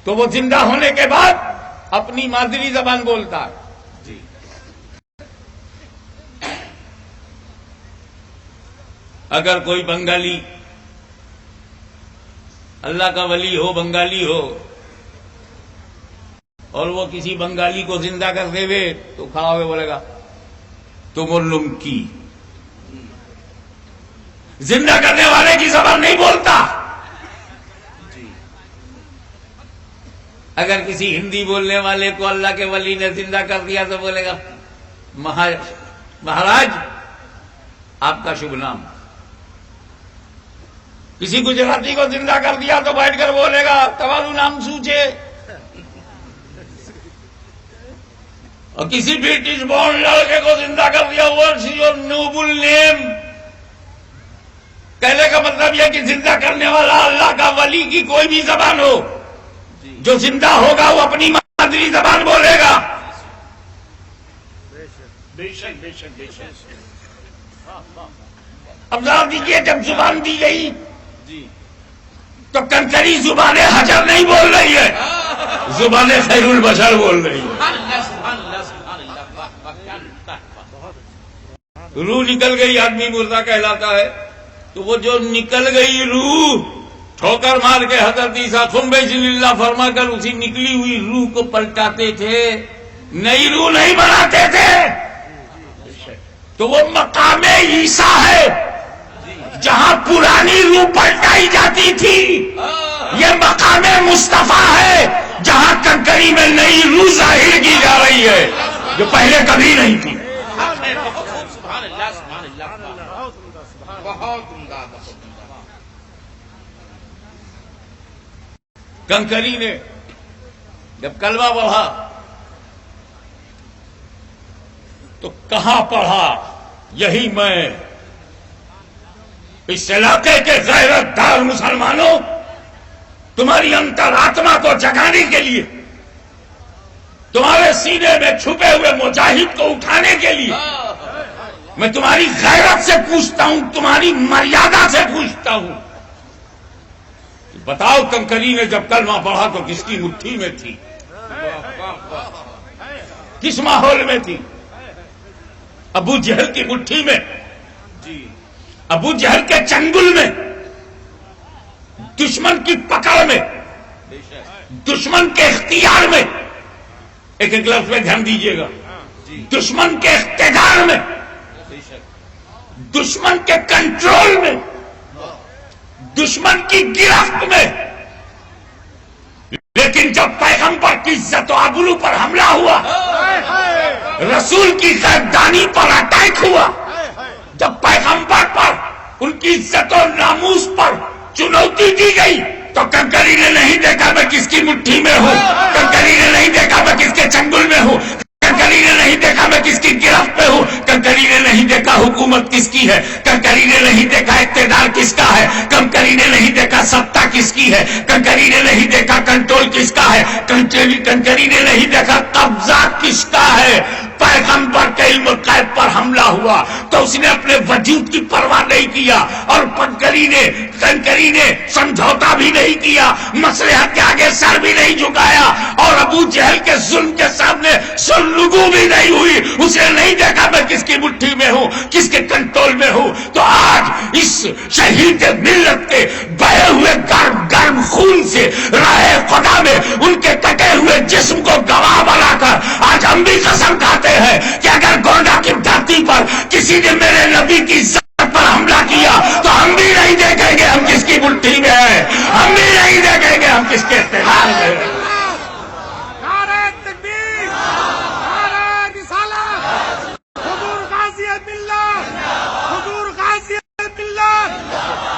تو وہ زندہ ہونے کے بعد اپنی مادری زبان بولتا ہے. اگر کوئی بنگالی اللہ کا ولی ہو، بنگالی ہو، اور وہ کسی بنگالی کو زندہ کر دے وے تو کھڑا ہوئے بولے گا تم کی. زندہ کرنے والے کی زبان نہیں بولتا. اگر کسی ہندی بولنے والے کو اللہ کے ولی نے زندہ کر دیا تو بولے گا مہاراج آپ کا شبھ نام. کسی گجراتی کو زندہ کر دیا تو بیٹھ کر بولے گا تمہارا نام سوچے. اور کسی برٹش بورن لڑکے کو زندہ کر دیا واٹس یور نوبل نیم. کہنے کا مطلب یہ کہ زندہ کرنے والا اللہ کا ولی کی کوئی بھی زبان ہو، جو زندہ ہوگا وہ اپنی مادری زبان بولے گا. اب ذرا دیکھیے جب زبان دی گئی تو کنکری زبان حجر نہیں بول رہی ہے، زبان خیر البشر بول رہی ہے. روح نکل گئی آدمی مردہ کہلاتا ہے. تو وہ جو نکل گئی روح ٹھوکر مار کے حضرت عیسیٰ تم بسم اللہ فرما کر اسی نکلی ہوئی روح کو پلٹاتے تھے، نئی روح نہیں بناتے تھے. تو وہ مقام عیسیٰ ہے جہاں پرانی روح پلٹائی جاتی تھی. یہ مقام مصطفیٰ ہے جہاں کنکری میں نئی روح ظاہر کی جا رہی ہے جو پہلے کبھی نہیں تھی. کنکری نے جب کلمہ پڑھا تو کہاں پڑھا؟ یہی میں اس علاقے کے غیرت دار مسلمانوں، تمہاری انترآتما کو جگانے کے لیے، تمہارے سینے میں چھپے ہوئے مجاہد کو اٹھانے کے لیے میں تمہاری غیرت سے پوچھتا ہوں، تمہاری مریادہ سے پوچھتا ہوں. بتاؤ کنکری نے جب کلمہ پڑھا تو کس کی مٹھی میں تھی؟ کس ماحول میں تھی؟ ابو جہل کی مٹھی میں، ابو جہل کے چنگل میں، دشمن کی پکڑ میں، دشمن کے اختیار میں. ایک لفظ میں دھیان دیجیے گا، دشمن کے اقتدار میں، دشمن کے کنٹرول میں، دشمن کی گرفت میں. لیکن جب پیغمبر کی عزت و آبرو پر حملہ ہوا، رسول کی غیبدانی پر اٹیک ہوا، جب پیغمبر پر ان کی عزت و ناموس پر چنوتی دی گئی تو کنکری نے نہیں دیکھا میں کس کی مٹھی میں ہوں، کنکری نے نہیں دیکھا میں کس کے چنگل میں ہوں، کنکری نے نہیں دیکھا میں کس کی گرفت میں ہوں، کنکری نے نہیں دیکھا حکومت کس کی ہے، کنکری نے نہیں دیکھا اقتدار کس کا ہے، کنکری نے نہیں دیکھا ستا کس کی ہے، کنکری نے نہیں دیکھا کنٹرول کس کا ہے، کنکری نے نہیں دیکھا قبضہ کس کا ہے. پیغمبر کے علم غیب پر حملہ ہوا تو اس نے اپنے وجود کی پرواہ نہیں کیا، اور کنکری نے سمجھوتا بھی نہیں کیا، مصلحت کے آگے سر بھی نہیں جھکایا، اور ابو جہل کے ظلم کے سامنے سرنگو بھی نہیں ہوئی. اس نے نہیں دیکھا میں کس کی مٹھی میں ہوں، کس کے کنٹرول میں ہوں. تو آج اس شہید ملت کے بہے ہوئے گرم خون سے راہ خدا میں ان کے کٹے ہوئے جسم کو گواہ بنا کر آج ہم بھی قسم کھاتے ہیں کہ اگر گونڈا کی دھرتی پر کسی نے میرے نبی کی عزت پر حملہ کیا تو ہم بھی نہیں دیکھیں گے ہم کس کی مٹھی میں ہیں، ہم بھی نہیں دیکھیں گے ہم کس کے اقتدار میں ہیں. نعرہ تکبیر، نعرہ رسالت، حضور غازی ملت، حضور غازی ملت،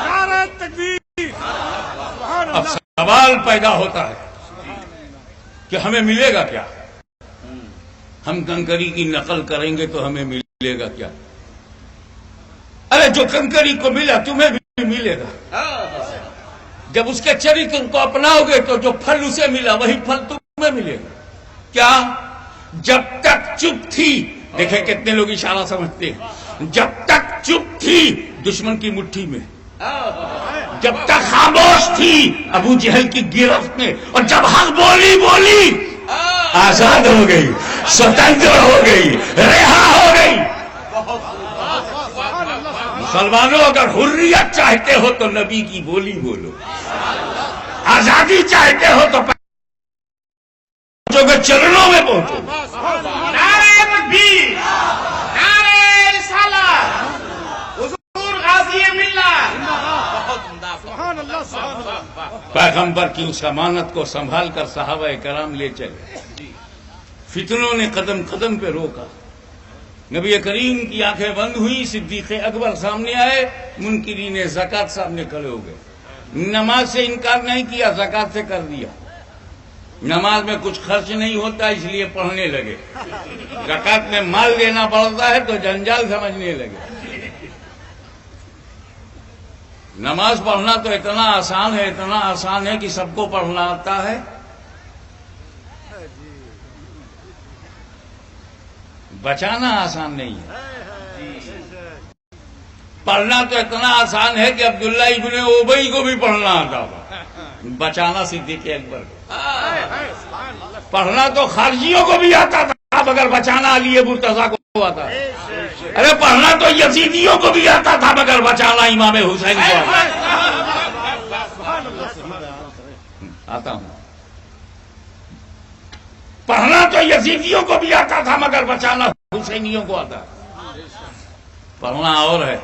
نعرہ تکبیر. سبحان اب اللہ. سوال پیدا ہوتا ہے کہ ہمیں ملے گا کیا؟ ہم کنکری کی نقل کریں گے تو ہمیں ملے گا کیا؟ ارے جو کنکری کو ملا تمہیں بھی ملے گا. جب اس کے چریتر کو اپناؤ گے تو جو پھل اسے ملا وہی پھل تمہیں ملے گا. کیا؟ جب تک چپ تھی، دیکھیں کتنے لوگ اشارہ سمجھتے ہیں، جب تک چپ تھی دشمن کی مٹھی میں، جب تک خاموش تھی ابو جہل کی گرفت میں، اور جب حق بولی آزاد ہو گئی، سوتنتر ہو گئی، رہا ہو گئی۔ مسلمانوں اگر حریت چاہتے ہو تو نبی کی بولی بولو، آزادی چاہتے ہو تو پہنچو گے چرنوں میں پہنچو۔ نعرہ تکبیر، نعرہ رسالت، حضور غازی ملت۔ سبحان اللہ سبحان اللہ۔ پیغمبر کی اس امانت کو سنبھال کر صحابہ کرام لے چلے، فتنوں نے قدم قدم پہ روکا، نبی کریم کی آنکھیں بند ہوئی، صدیق اکبر سامنے آئے، منکرین زکات سامنے کھڑے ہو گئے، نماز سے انکار نہیں کیا، زکات سے کر دیا، نماز میں کچھ خرچ نہیں ہوتا اس لیے پڑھنے لگے، زکات میں مال دینا پڑتا ہے تو جنجال سمجھنے لگے۔ نماز پڑھنا تو اتنا آسان ہے، اتنا آسان ہے کہ سب کو پڑھنا آتا ہے، بچانا آسان نہیں ہے۔ پڑھنا تو اتنا آسان ہے کہ عبداللہ ابن ابی کو بھی پڑھنا آتا تھا، بچانا صدیق اکبر کو۔ پڑھنا تو خارجیوں کو بھی آتا تھا مگر بچانا علی مرتضیٰ کو آتا تھا۔ ارے پڑھنا تو یزیدیوں کو بھی آتا تھا مگر بچانا امام حسین کو آتا ہوں۔ پڑھنا تو یزیدیوں کو بھی آتا تھا مگر بچانا حسینیوں کو آتا۔ پڑھنا اور ہے،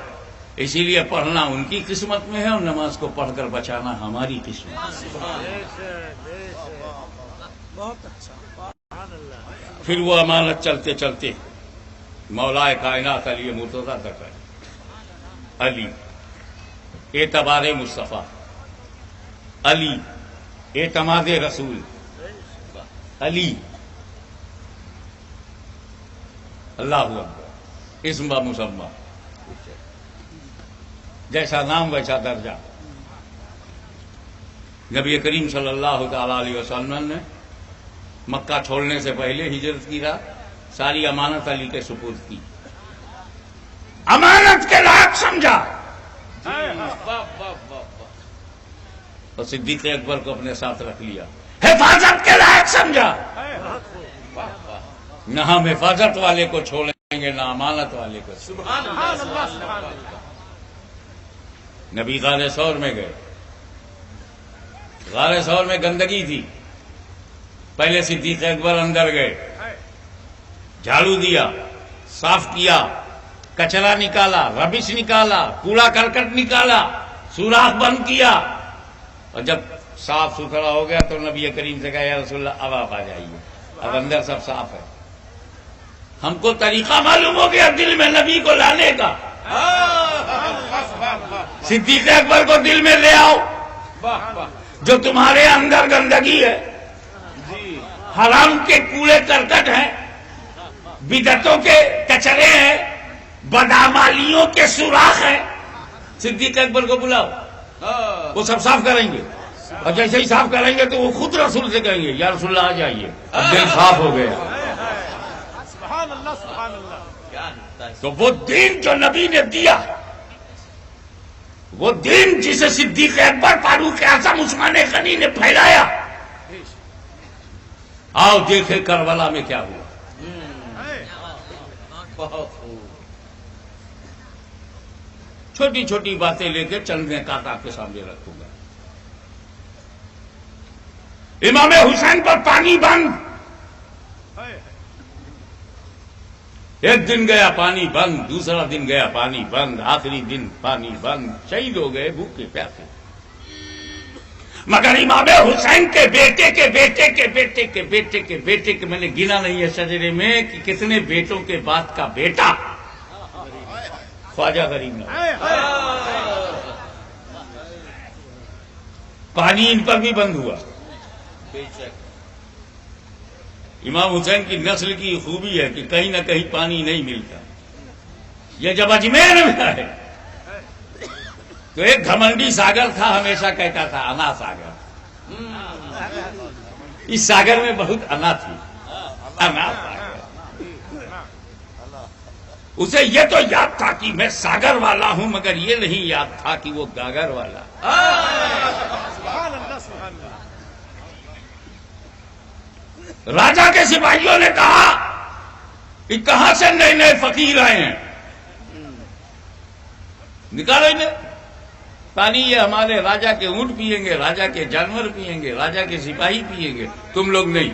اسی لیے پڑھنا ان کی قسمت میں ہے اور نماز کو پڑھ کر بچانا ہماری قسمت میں۔ پھر وہ امانت چلتے چلتے مولا کائنات علی مرتضیٰ تک ہے۔ علی اعتبار مصطفیٰ، علی اعتماد رسول، علی اللہ اکبر، اسم با مسمى، جیسا نام ویسا درجہ۔ نبی کریم صلی اللہ تعالی علیہ وسلم نے مکہ چھوڑنے سے پہلے ہجرت کی رات ساری امانت علی کے سپرد کی، امانت کے لائق سمجھا، اور صدیق اکبر کو اپنے ساتھ رکھ لیا، حفاظت کے لائق سمجھا۔ نہ ہم حفاظت والے کو چھوڑیں گے نہ امانت والے کو۔ نبی غار ثور میں گئے، غار ثور میں گندگی تھی، پہلے صدیق اکبر اندر گئے، جھاڑو دیا، صاف کیا، کچرا نکالا، ربش نکالا، کوڑا کرکٹ نکالا، سوراخ بند کیا، اور جب صاف ستھرا ہو گیا تو نبی کریم سے کہا یا رسول اللہ اب آپ آ جائیے، اب اندر سب صاف ہے۔ ہم کو طریقہ معلوم ہو گیا دل میں نبی کو لانے کا، صدیق اکبر کو دل میں لے آؤ، جو تمہارے اندر گندگی ہے، حرام کے کوڑے کرکٹ ہیں، بدعتوں کے کچرے ہیں، بدعمالیوں کے سوراخ ہیں، صدیق اکبر کو بلاؤ، وہ سب صاف کریں گے، اور جیسے ہی صاف کریں گے تو وہ خود رسول سے کہیں گے یا رسول اللہ آ جائیے، اب دل صاف ہو گیا۔ سبحان اللہ سبحان اللہ۔ تو وہ دین جو نبی نے دیا، وہ دین جسے صدیق اکبر، فاروق اعظم، عثمان غنی نے پھیلایا، آؤ دیکھیں کربلا میں کیا ہوا۔ چھوٹی چھوٹی باتیں لے کے چند نکات آپ کے سامنے رکھوں گا۔ امام حسین پر پانی بند، ایک دن گیا پانی بند، دوسرا دن گیا پانی بند، آخری دن پانی بند، شہید ہو گئے بھوکے پیاسے۔ مگر امام حسین کے بیٹے کے بیٹے کے بیٹے کے بیٹے کے بیٹے کے، میں نے گنا نہیں ہے شجرے میں کہ کتنے بیٹوں کے بعد کا بیٹا خواجہ غریب نواز، پانی ان پر بھی بند ہوا۔ امام حسین کی نسل کی خوبی ہے کہ کہیں نہ کہیں پانی نہیں ملتا۔ یہ جب اجمیر میں آئے تو ایک گھمنڈی ساگر تھا، ہمیشہ کہتا تھا انا ساگر، اس ساگر میں بہت انا تھی، انا ساگر۔ اسے یہ تو یاد تھا کہ میں ساگر والا ہوں، مگر یہ نہیں یاد تھا کہ وہ گاگر والا۔ سبحان اللہ سبحان اللہ۔ راجا کے سپاہیوں نے کہا کہ کہاں سے نئے نئے فقیر آئے ہیں، نکالو انہیں پانی، یہ ہمارے راجا کے اونٹ پیئیں گے، راجا کے جانور پیئیں گے، راجا کے سپاہی پیئیں گے، تم لوگ نہیں۔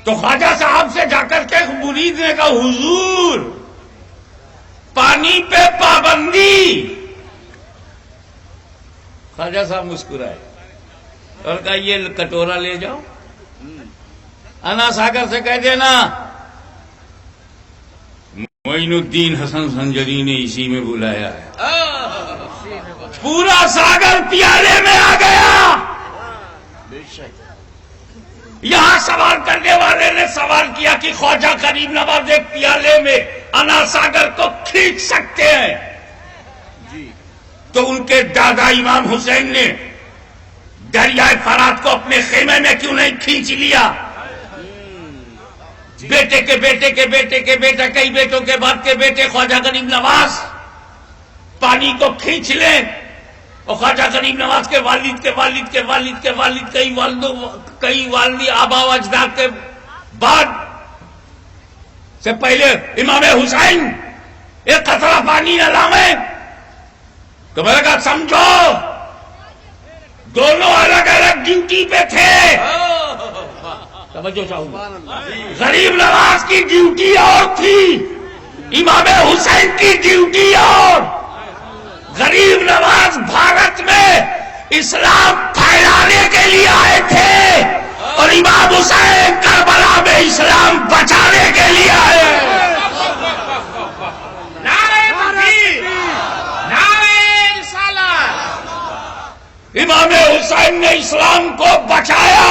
تو خواجہ صاحب سے جا کر کے مرید نے کہا حضور پانی پہ پابندی۔ خواجہ صاحب مسکرائے اور کہا یہ کٹورا لے جاؤ، انا ساگر سے کہہ دینا معین الدین حسن سنجری نے اسی میں بلایا ہے۔ پورا ساگر پیالے میں آ گیا۔ یہاں سوال کرنے والے نے سوال کیا کہ خواجہ غریب نواز ایک پیالے میں انا ساگر کو کھینچ سکتے ہیں؟ تو ان کے دادا امام حسین نے دریائے فرات کو اپنے خیمے میں کیوں نہیں کھینچ لیا؟ بیٹے کے بیٹے کے بیٹے کے بیٹا، کئی بیٹوں کے بعد کے بیٹے خواجہ غریب نواز پانی کو کھینچ لیں، اور خواجہ غریب نواز کے والد کے والد کے والد کے والد کئی والدی آبا و اجداد کے بعد سے پہلے امام حسین ایک قطرہ پانی نہ لاویں۔ تو میں نے کہا سمجھو دونوں الگ الگ ڈیوٹی پہ تھے۔ توجہ چاہوں گا، غریب نواز کی ڈیوٹی اور تھی، امام حسین کی ڈیوٹی اور۔ غریب نواز بھارت میں اسلام پھیلانے کے لیے آئے تھے اور امام حسین کربلا میں اسلام بچانے کے لیے آئے۔ نعرہ تکبیر، نعرہ رسالت۔ امام حسین نے اسلام کو بچایا،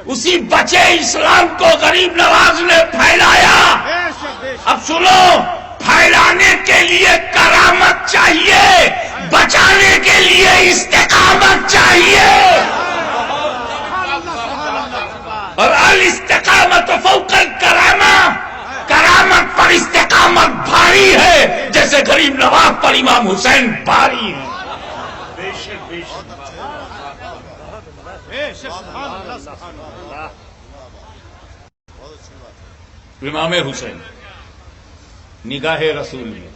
اسی بچے اسلام کو غریب نواز نے پھیلایا۔ اب سنو، پھیلانے کے لیے کرامت چاہیے، بچانے کے لیے استقامت چاہیے، اور الاستقامت فوق الکرامہ، کرامت پر استقامت بھاری ہے، جیسے غریب نواز پر امام حسین بھاری ہے۔ امام حسین نگاہ رسول میں،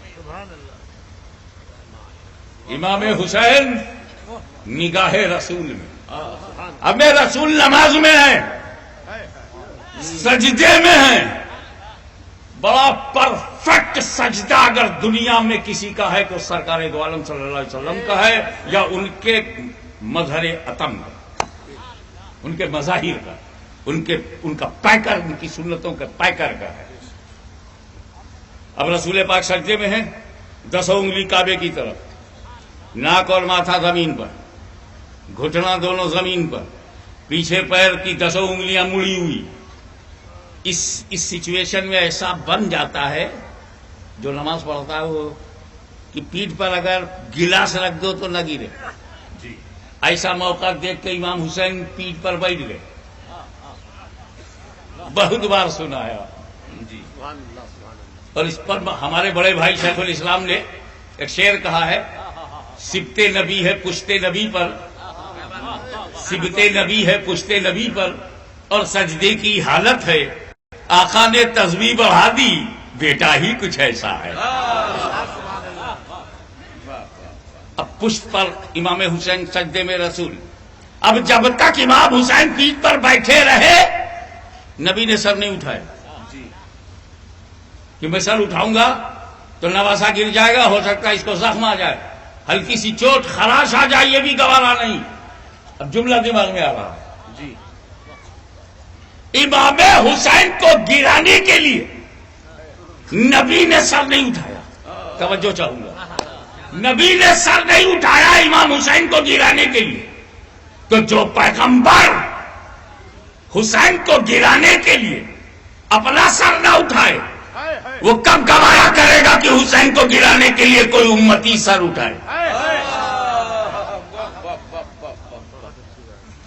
امام حسین نگاہ رسول میں۔ اب میں رسول نماز میں ہیں، سجدے میں ہیں، بڑا پرفیکٹ سجدہ اگر دنیا میں کسی کا ہے تو سرکار دو عالم صلی اللہ علیہ وسلم کا ہے، یا ان کے مظہر اتم کا، ان کے مظاہر کا، ان کا پیکر، ان کی سنتوں کا پیکر کا ہے۔ اب رسول پاک سجدے میں ہیں، 10 انگلی کعبے کی طرف، ناک اور ماتھا زمین پر، گھٹنا دونوں زمین پر، پیچھے پیر کی 10 انگلیاں مڑی ہوئی۔ اس سچویشن میں ایسا بن جاتا ہے، جو نماز پڑھتا ہے وہ کہ پیٹھ پر اگر گلاس رکھ دو تو نہ گرے۔ ایسا موقع دیکھ کے امام حسین پیٹھ پر بیٹھ گئے، بہت بار سنا ہے۔ اور اس پر ہمارے بڑے بھائی شیخ الاسلام نے ایک شعر کہا ہے، سبتے نبی ہے پشتے نبی پر، سبتے نبی ہے پشتے نبی پر، اور سجدے کی حالت ہے، آقا نے تسبیح بڑھا دی، بیٹا ہی کچھ ایسا ہے۔ اب پشت پر امام حسین سجدے میں رسول۔ اب جب تک امام حسین پیٹھ پر بیٹھے رہے، نبی نے سر نہیں اٹھایا، کہ میں سر اٹھاؤں گا تو نواسا گر جائے گا، ہو سکتا ہے اس کو زخم آ جائے، ہلکی سی چوٹ خراش آ جائے، یہ بھی گوارا نہیں۔ اب جملہ دماغ میں آ رہا ہے، امام حسین کو گرانے کے لیے نبی نے سر نہیں اٹھایا۔ توجہ چاہوں گا، نبی نے سر نہیں اٹھایا امام حسین کو گرانے کے لیے، تو جو پیغمبر حسین کو گرانے کے لیے اپنا سر نہ اٹھائے، وہ کب گوارا کرے گا کہ حسین کو گرانے کے لیے کوئی امتی سر اٹھائے؟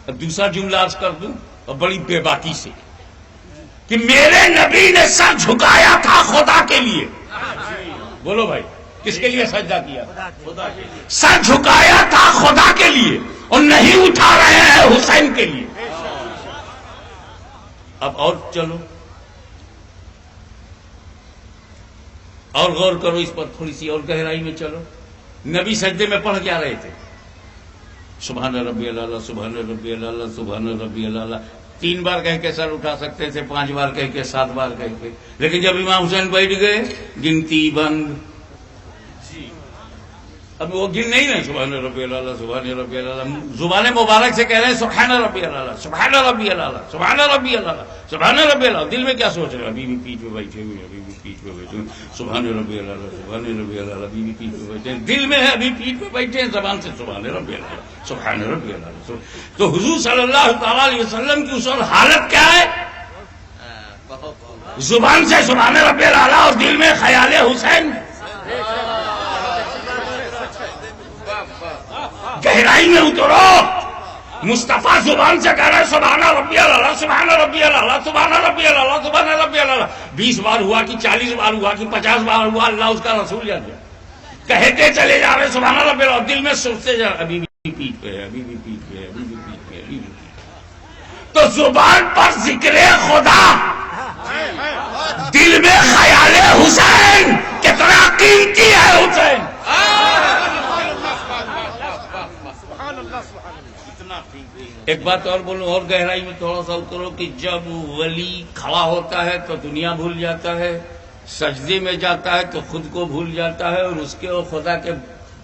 اب دوسرا جملہ عرض کر دوں، اور بڑی بے باکی سے، کہ میرے نبی نے سر جھکایا تھا خدا کے لیے. بولو بھائی, کس کے لیے سجدہ کیا؟ خدا کے لیے. سر جھکایا تھا خدا کے لیے اور نہیں اٹھا رہے ہیں حسین کے لیے. اب اور چلو اور غور کرو اس پر, تھوڑی سی اور گہرائی میں چلو. نبی سجدے میں پڑھ کیا رہے تھے؟ سبحان ربی اللہ, سبحان ربی اللہ, سبحان ربی اللہ. 3 بار کہہ کے سر اٹھا سکتے تھے, 5 بار کہہ کے, 7 بار کہہ کے, لیکن جب امام حسین بیٹھ گئے گنتی بند. اب وہ گن نہیں رہے سبحان ربی اللہ, سبحان ربی اللہ. زبان مبارک سے کہہ رہے ہیں سبحان ربی اللہ, سبحان ربی اللہ, سبحان ربی اللہ, سبحان ربی اللہ. دل میں کیا سوچ رہے ہیں؟ ابھی بھی پیٹ پہ بیٹھے ہوئے, ابھی بھی پیٹ پہ بیٹھے ہوئے, سبحان ربی اللہ, سبحان ربی اللہ, ابھی بھی پیٹ پہ بیٹھے ہیں. دل میں ہے ابھی پیٹ پہ بیٹھے ہیں, زبان سے سبحان ربی اللہ, سبحان ربی اللہ. تو حضور صلی اللہ تعالی علیہ وسلم کی اس وقت حالت کیا ہے؟ زبان سے سبحان ربی اللہ اور دل میں خیال حسین. گہرائی میں اترو. مصطفیٰ زبان سے کہہ رہے سبحان ربی اللہ, سبحان ربی اللہ, سبحان ربی اللہ, سبحان ربی اللہ. 20 بار ہوا کہ 40 بار ہوا کہ 50 بار ہوا, اللہ اس کا رسول جان گیا. کہتے چلے جا رہے سبحان ربی اللہ, دل میں سوچتے جا رہے ابھی بھی پیٹ پہ ہے, ابھی بھی پیٹ پہ ہے, ابھی بھی پیٹ پہ ہے, ابھی بھی پیٹ. تو زبان پر ذکر خدا, دل میں خیال حسین. کتنا قیمتی ہے حسین. ایک بات اور بولوں, اور گہرائی میں تھوڑا سا اترو کہ جب ولی کھڑا ہوتا ہے تو دنیا بھول جاتا ہے, سجدے میں جاتا ہے تو خود کو بھول جاتا ہے, اور اس کے اور خدا کے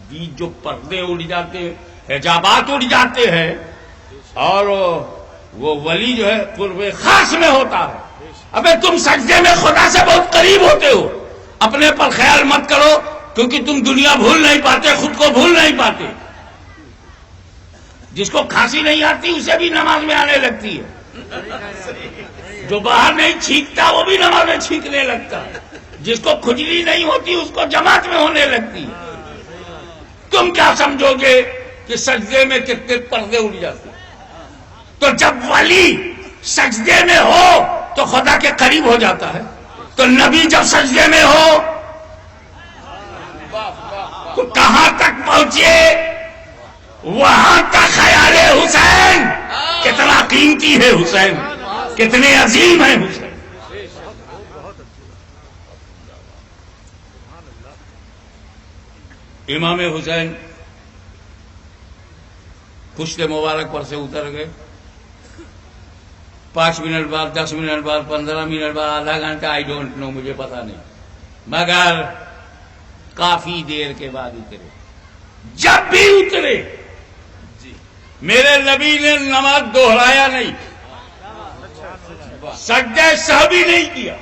بیچ جو پردے اڑ جاتے ہیں, حجابات اڑ جاتے ہیں, اور وہ ولی جو ہے قرب خاص میں ہوتا ہے. ابے تم سجدے میں خدا سے بہت قریب ہوتے ہو, اپنے پر خیال مت کرو, کیونکہ تم دنیا بھول نہیں پاتے, خود کو بھول نہیں پاتے. جس کو کھانسی نہیں آتی اسے بھی نماز میں آنے لگتی ہے, جو باہر نہیں چھینکتا وہ بھی نماز میں چھینکنے لگتا ہے, جس کو کھجلی نہیں ہوتی اس کو جماعت میں ہونے لگتی ہے. تم کیا سمجھو گے کہ سجدے میں کتنے پردے اڑ جاتے. تو جب ولی سجدے میں ہو تو خدا کے قریب ہو جاتا ہے, تو نبی جب سجدے میں ہو تو کہاں تک پہنچے؟ وہاں تک خیال حسین. کتنا قیمتی ہے حسین, کتنے عظیم ہے حسین. امام حسین پشت مبارک پر سے اتر گئے. 5 منٹ بعد, 10 منٹ بعد, 15 منٹ بعد, آدھا گھنٹہ, آئی ڈونٹ نو, مجھے پتا نہیں, مگر کافی دیر کے بعد اترے. جب بھی اترے میرے نبی نے نماز دوہرایا نہیں, سجدہ سہوی نہیں کیا,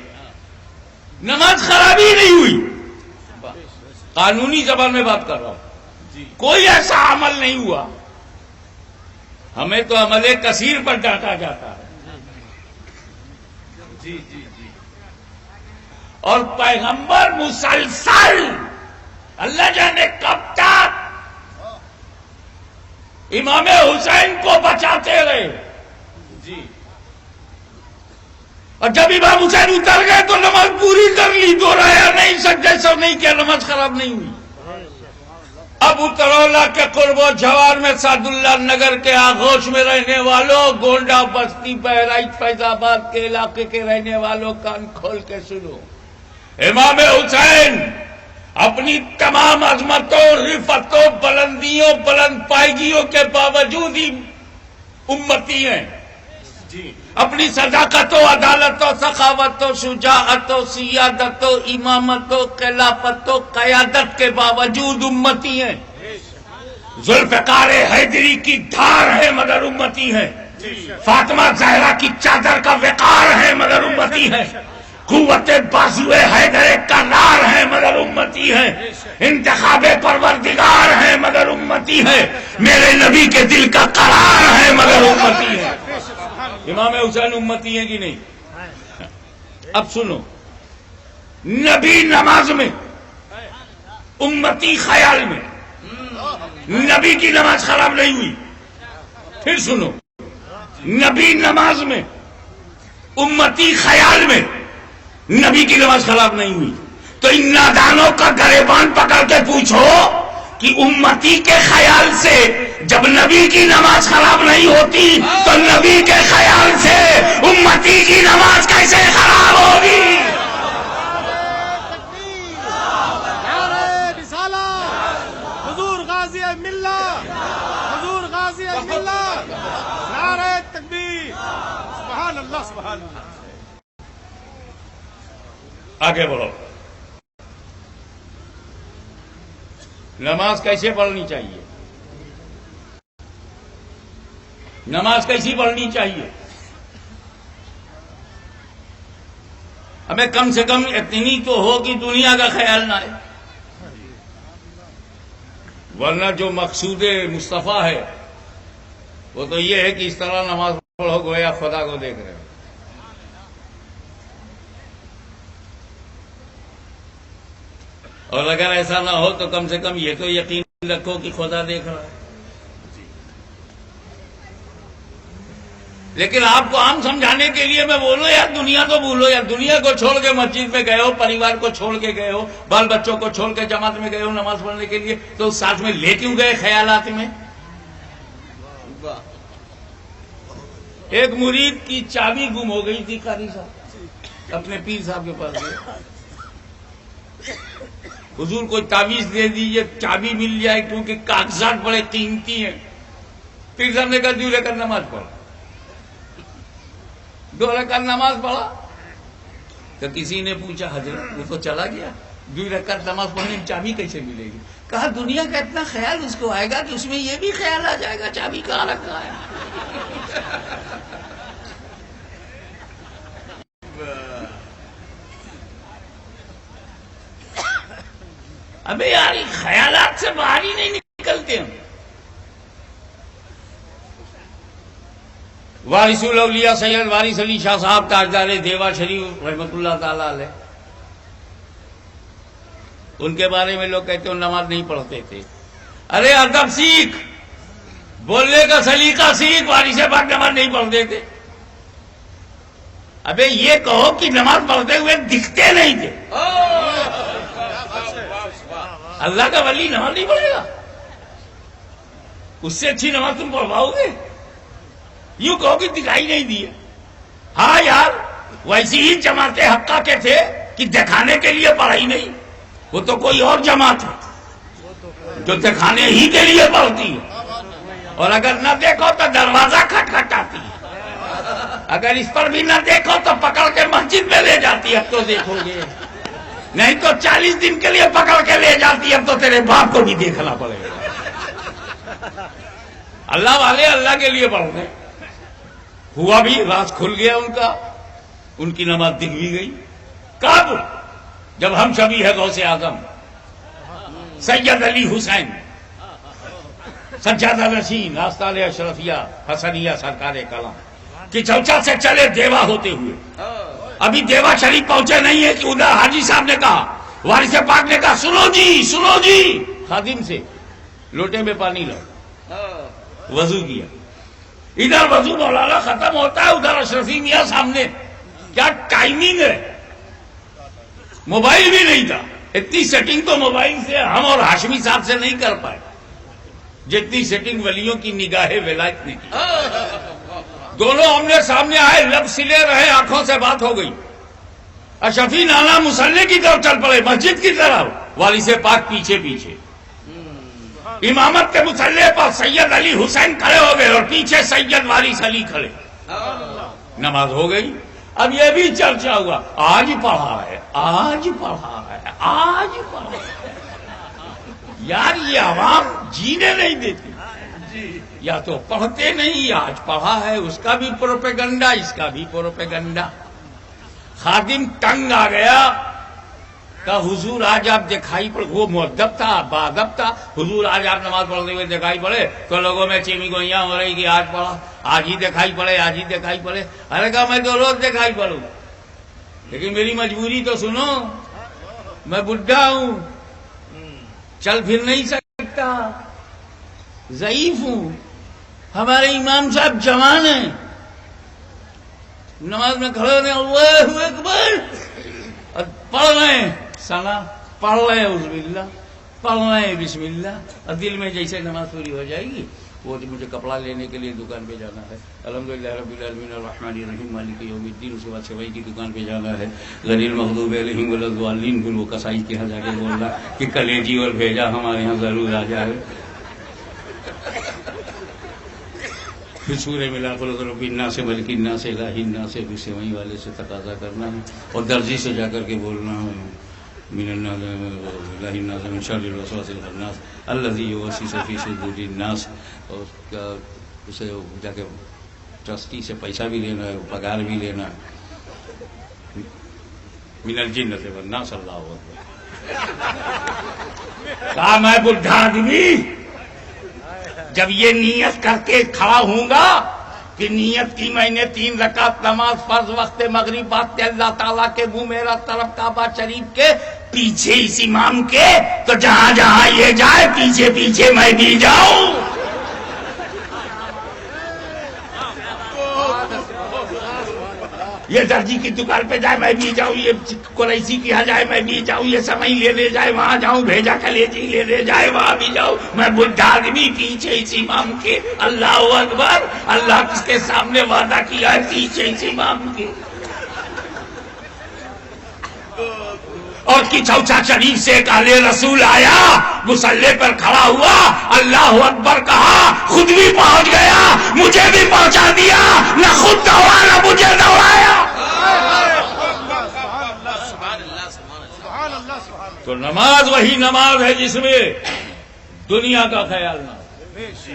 نماز خرابی نہیں ہوئی. قانونی زبان میں بات کر رہا ہوں, کوئی ایسا عمل نہیں ہوا. ہمیں تو عمل کثیر پر ڈانٹا جاتا ہے. اور پیغمبر مسلسل اللہ جانے کب تک امام حسین کو بچاتے رہے. اور جب امام حسین اتر گئے تو نماز پوری کر لی, دوہرایا نہیں, سجدہ سہو نہیں کیا, نماز خراب نہیں ہوئی. اب اترولا کے قرب و جوار میں سعد اللہ نگر کے آغوش میں رہنے والوں, گونڈا بستی بہرائچ فیض آباد کے علاقے کے رہنے والوں, کان کھول کے سنو. امام حسین اپنی تمام عظمتوں, رفتوں, بلندیوں, بلند پائیگیوں کے باوجود ہی امتی ہیں. اپنی صداقتوں, عدالتوں, سخاوتوں, شجاعتوں, سیادتوں, امامتوں, خلافتوں, قیادت کے باوجود امتی ہیں. ذوالفقار حیدری کی دھار ہے مگر امتی ہیں. فاطمہ زہرا کی چادر کا وقار ہے مگر امتی ہیں. قوت بازو حیدر کرار ہے مگر امتی ہیں. انتخاب پروردگار ہے مگر امتی ہیں. میرے نبی کے دل کا قرار ہے مگر امتی ہیں. امام حسین امتی ہیں کہ نہیں؟ اب سنو, نبی نماز میں, امتی خیال میں. نبی کی نماز خراب نہیں ہوئی. پھر سنو, نبی نماز میں امتی خیال میں نبی کی نماز خراب نہیں ہوئی، تو ان نادانوں کا گریبان پکڑ کے پوچھو کہ امتی کے خیال سے جب نبی کی نماز خراب نہیں ہوتی تو نبی کے خیال سے امتی کی نماز کیسے خراب ہوگی؟ نعرہ رسالت، حضور غازی ملت، حضور غازی ملت، نعرہ تکبیر، سبحان اللہ سبحان اللہ۔ آگے بڑھو۔ نماز کیسے پڑھنی چاہیے؟ نماز کیسی پڑھنی چاہیے؟ ہمیں کم سے کم اتنی تو ہو کہ دنیا کا خیال نہ آئے، ورنہ جو مقصود مصطفیٰ ہے وہ تو یہ ہے کہ اس طرح نماز پڑھو گویا خدا کو دیکھ رہے ہو۔ اور اگر ایسا نہ ہو تو کم سے کم یہ تو یقین رکھو کہ خدا دیکھ رہا ہے۔ لیکن آپ کو عام سمجھانے کے لیے میں بولوں یار دنیا تو بھولو، یار دنیا کو چھوڑ کے مسجد میں گئے ہو، پریوار کو چھوڑ کے گئے ہو، بال بچوں کو چھوڑ کے جماعت میں گئے ہو نماز پڑھنے کے لیے، تو ساتھ میں لے کیوں گئے خیالات میں؟ ایک مرید کی چابی گم ہو گئی تھی، قاری صاحب اپنے پیر صاحب کے پاس گئے، حضور کو تعویذ دے دیجئے چابی مل جائے کیونکہ کاغذات بڑے قیمتی ہیں۔ پیر صاحب نے کہا 2 رکعت نماز پڑھا، 2 رکعت نماز پڑھا تو کسی نے پوچھا حضرت وہ تو چلا گیا، 2 رکعت نماز پڑھنے میں چابی کیسے ملے گی؟ کہا دنیا کا اتنا خیال اس کو آئے گا کہ اس میں یہ بھی خیال آ جائے گا چابی کہاں رکھا ہے۔ ابے یار خیالات سے باہر ہی نہیں نکلتے ہم۔ وارث الاولیاء سید وارث علی شاہ صاحب تاجدار دیوا شریف رحمۃ اللہ تعالی علیہ، ان کے بارے میں لوگ کہتے ہیں نماز نہیں پڑھتے تھے۔ ارے ادب سیکھ، بولنے کا سلیقہ سیکھ، وارث پاک نماز نہیں پڑھتے تھے۔ ابے یہ کہو کہ نماز پڑھتے ہوئے دکھتے نہیں تھے، اللہ کا ولی نماز نہیں پڑھے گا؟ اس سے اچھی نماز تم پڑھواؤ گے؟ یوں کہو کہ دکھائی نہیں دی ہے۔ ہاں یار ویسی ہی جماعت حقہ کے تھے کہ دکھانے کے لیے پڑھائی نہیں، وہ تو کوئی اور جماعت ہے جو دکھانے ہی کے لیے پڑھتی ہے، اور اگر نہ دیکھو تو دروازہ کھٹکھٹاتی ہے، اگر اس پر بھی نہ دیکھو تو پکڑ کے مسجد میں لے جاتی ہے، اب تو دیکھو گے، نہیں تو 40 دن کے لیے پکڑ کے لے جاتی ہے، اب تو تیرے باپ کو بھی دیکھنا پڑے گا۔ اللہ والے اللہ کے لیے پڑھتے ہیں۔ ہوا بھی، راز کھل گیا ان کا، ان کی نماز دکھ بھی گئی۔ کب؟ جب ہم شبی ہے غوث اعظم سید علی حسین سجادہ نشین آستان اشرفیہ حسنیہ سرکار کلام کی چوچا سے چلے دیوا ہوتے ہوئے، ابھی دیوا شریف پہنچے نہیں ہے کہ ادھر حاجی صاحب نے کہا، وارث پاک نے کہا سنو جی سنو جی، خادم سے لوٹے میں پانی لاؤ، وضو کیا، ادھر وضو مولانا ختم ہوتا ہے، ادھر اشرفی میاں سامنے، کیا ٹائمنگ ہے، موبائل بھی نہیں تھا، اتنی سیٹنگ تو موبائل سے ہم اور ہاشمی صاحب سے نہیں کر پائے جتنی سیٹنگ ولیوں کی نگاہ ولایت نے کی۔ دونوں ہم سامنے آئے، لب سلے رہے، آنکھوں سے بات ہو گئی، اشرفی نانا مسلح کی طرف چل پڑے، مسجد کی طرف، وارث پاک پیچھے پیچھے، امامت کے مسلح پر سید علی حسین کھڑے ہو گئے اور پیچھے سید وارث علی کھڑے، نماز ہو گئی۔ اب یہ بھی چرچا ہوا، آج پڑھا ہے، آج پڑھا ہے، آج پڑھا ہے۔ یار یہ عوام جینے نہیں دیتی، یا تو پڑھتے نہیں، آج پڑھا ہے، اس کا بھی پروپیگنڈا، اس کا بھی پروپیگنڈا۔ خادم تنگ آ گیا، کہا حضور آج آپ دکھائی پڑے، وہ مؤدب تھا، باادب تھا، حضور آج آپ نماز پڑھتے ہوئے دکھائی پڑے، تو لوگوں میں چیمی گوئیاں ہو رہی کہ آج پڑھا، آج ہی دکھائی پڑے، آج ہی دکھائی پڑے۔ ارے کہا میں تو روز دکھائی پڑوں، لیکن میری مجبوری تو سنو، میں بڈھا ہوں، چل پھر نہیں سکتا، ضعیف ہوں، ہمارے امام صاحب جوان ہیں، نماز میں کھڑے ہونے اللہ اکبر اور پڑھ رہے ہیں سنا پڑھ رہے ہیں عزب اللہ پڑھ رہے ہیں بسم اللہ اور دل میں جیسے نماز پوری ہو جائے گی وہ مجھے کپڑا لینے کے لیے دکان پہ جانا ہے الحمدللہ رب العالمین الرحمن الرحیم مالک یوم الدین اس کے بعد سوائی کی دکان پہ جانا ہے غیر المغضوب علیہم ولا الضالین پھر وہ کسائی کے یہاں جا کے بولنا کہ کلیجی اور بھیجا ہمارے یہاں ضرور آ جائے پھر سورہ ملا رب الناس سے ملک الناس سے الہ الناس سے پھر سوئی والے سے تقاضا کرنا ہے اور درزی سے جا کر کے بولنا ہے من الناس من شر الوسواس الخناس الذي يوسوس في صدور الناس اور اس کا اسے جا کے ٹرسٹی سے پیسہ بھی لینا ہے پگار بھی لینا ہے من الجنۃ والناس اللہ اکبر کہا میں بڈھا آدمی جب یہ نیت کر کے کھڑا ہوں گا کہ نیت کی میں نے 3 رکعت نماز فرض وقت مغرب بعد اللہ تعالیٰ کے منہ میرا طرف کعبہ شریف کے پیچھے اس امام کے تو جہاں جہاں یہ جائے پیچھے پیچھے میں بھی جاؤں یہ درجی کی دکان پہ جائے میں بھی جاؤں یہ قریشی کی یہاں جائے میں بھی جاؤں یہ سمئی لے لے جائے وہاں جاؤں بھیجا کلیجی لے لے جائے وہاں بھی جاؤں میں بڈھا آدمی پیچھے اس امام کے اللہ اکبر اللہ کس کے سامنے وعدہ کیا ہے پیچھے اس امام کے اور کی چوچا شریف سے ایک اہل رسول آیا مصلی پر کھڑا ہوا اللہ اکبر کہا خود بھی پہنچ گیا مجھے بھی پہنچا دیا نہ خود دوڑا نہ مجھے دوڑایا تو نماز وہی نماز ہے جس میں دنیا کا خیال نہ ہو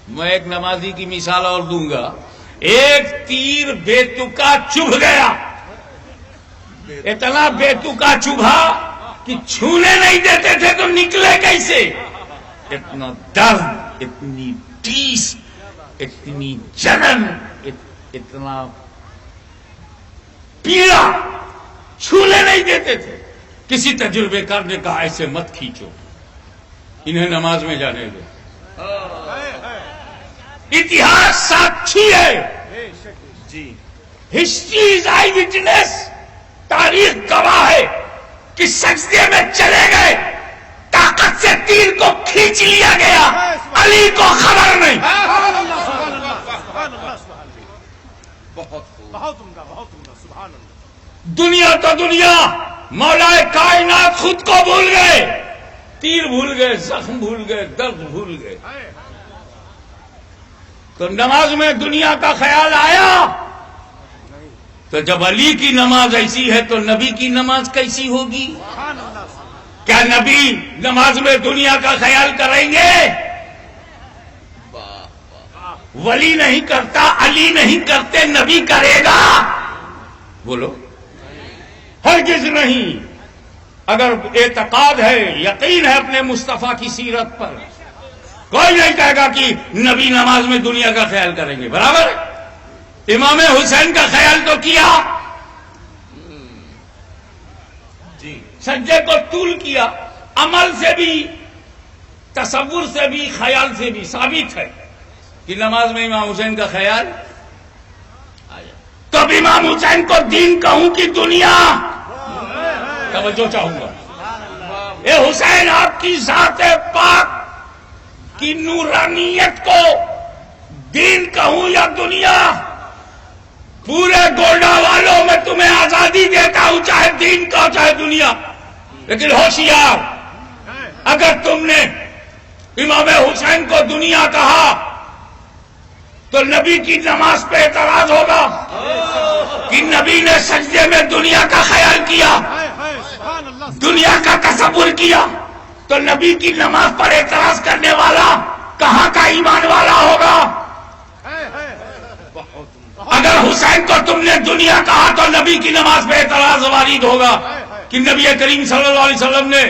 میں ایک نمازی کی مثال اور دوں گا ایک تیر بے تکا چبھ گیا اتنا بے تکا چبھا کہ چھونے نہیں دیتے تھے تو نکلے کیسے اتنا درد اتنی ٹیس اتنی جلن اتنا پیڑا چھونے نہیں دیتے تھے کسی تجربے کار نے کہا ایسے مت کھینچو انہیں نماز میں جانے دو اتہاس ساکھی ہے ہسٹری از آئی وٹنس تاریخ گواہ ہے کہ سجدے میں چلے گئے طاقت سے تیر کو کھینچ لیا گیا علی کو خبر نہیں دنیا تو دنیا مولا کائنات خود کو بھول گئے تیر بھول گئے زخم بھول گئے درد بھول گئے تو نماز میں دنیا کا خیال آیا تو جب علی کی نماز ایسی ہے تو نبی کی نماز کیسی ہوگی کیا نبی نماز میں دنیا کا خیال کریں گے ولی نہیں کرتا علی نہیں کرتے نبی کرے گا بولو ہرگز نہیں اگر اعتقاد ہے یقین ہے اپنے مصطفیٰ کی سیرت پر کوئی نہیں کہے گا کہ نبی نماز میں دنیا کا خیال کریں گے برابر امام حسین کا خیال تو کیا سجدے کو طول کیا عمل سے بھی تصور سے بھی خیال سے بھی ثابت ہے کہ نماز میں امام حسین کا خیال آیا تو اب امام حسین کو دین کہوں کہ دنیا توجہ چاہوں گا اے حسین آپ کی ذات پاک کی نورانیت کو دین کہوں یا دنیا پورے گوڑا والوں میں تمہیں آزادی دیتا ہوں چاہے دین کا چاہے دنیا لیکن ہوشیار اگر تم نے امام حسین کو دنیا کہا تو نبی کی نماز پہ اعتراض ہوگا کہ نبی نے سجدے میں دنیا کا خیال کیا دنیا کا تصور کیا تو نبی کی نماز پر اعتراض کرنے والا کہاں کا ایمان والا ہوگا اگر حسین کو تم نے دنیا کہا تو نبی کی نماز پہ اعتراض وارد ہوگا کہ نبی کریم صلی اللہ علیہ وسلم نے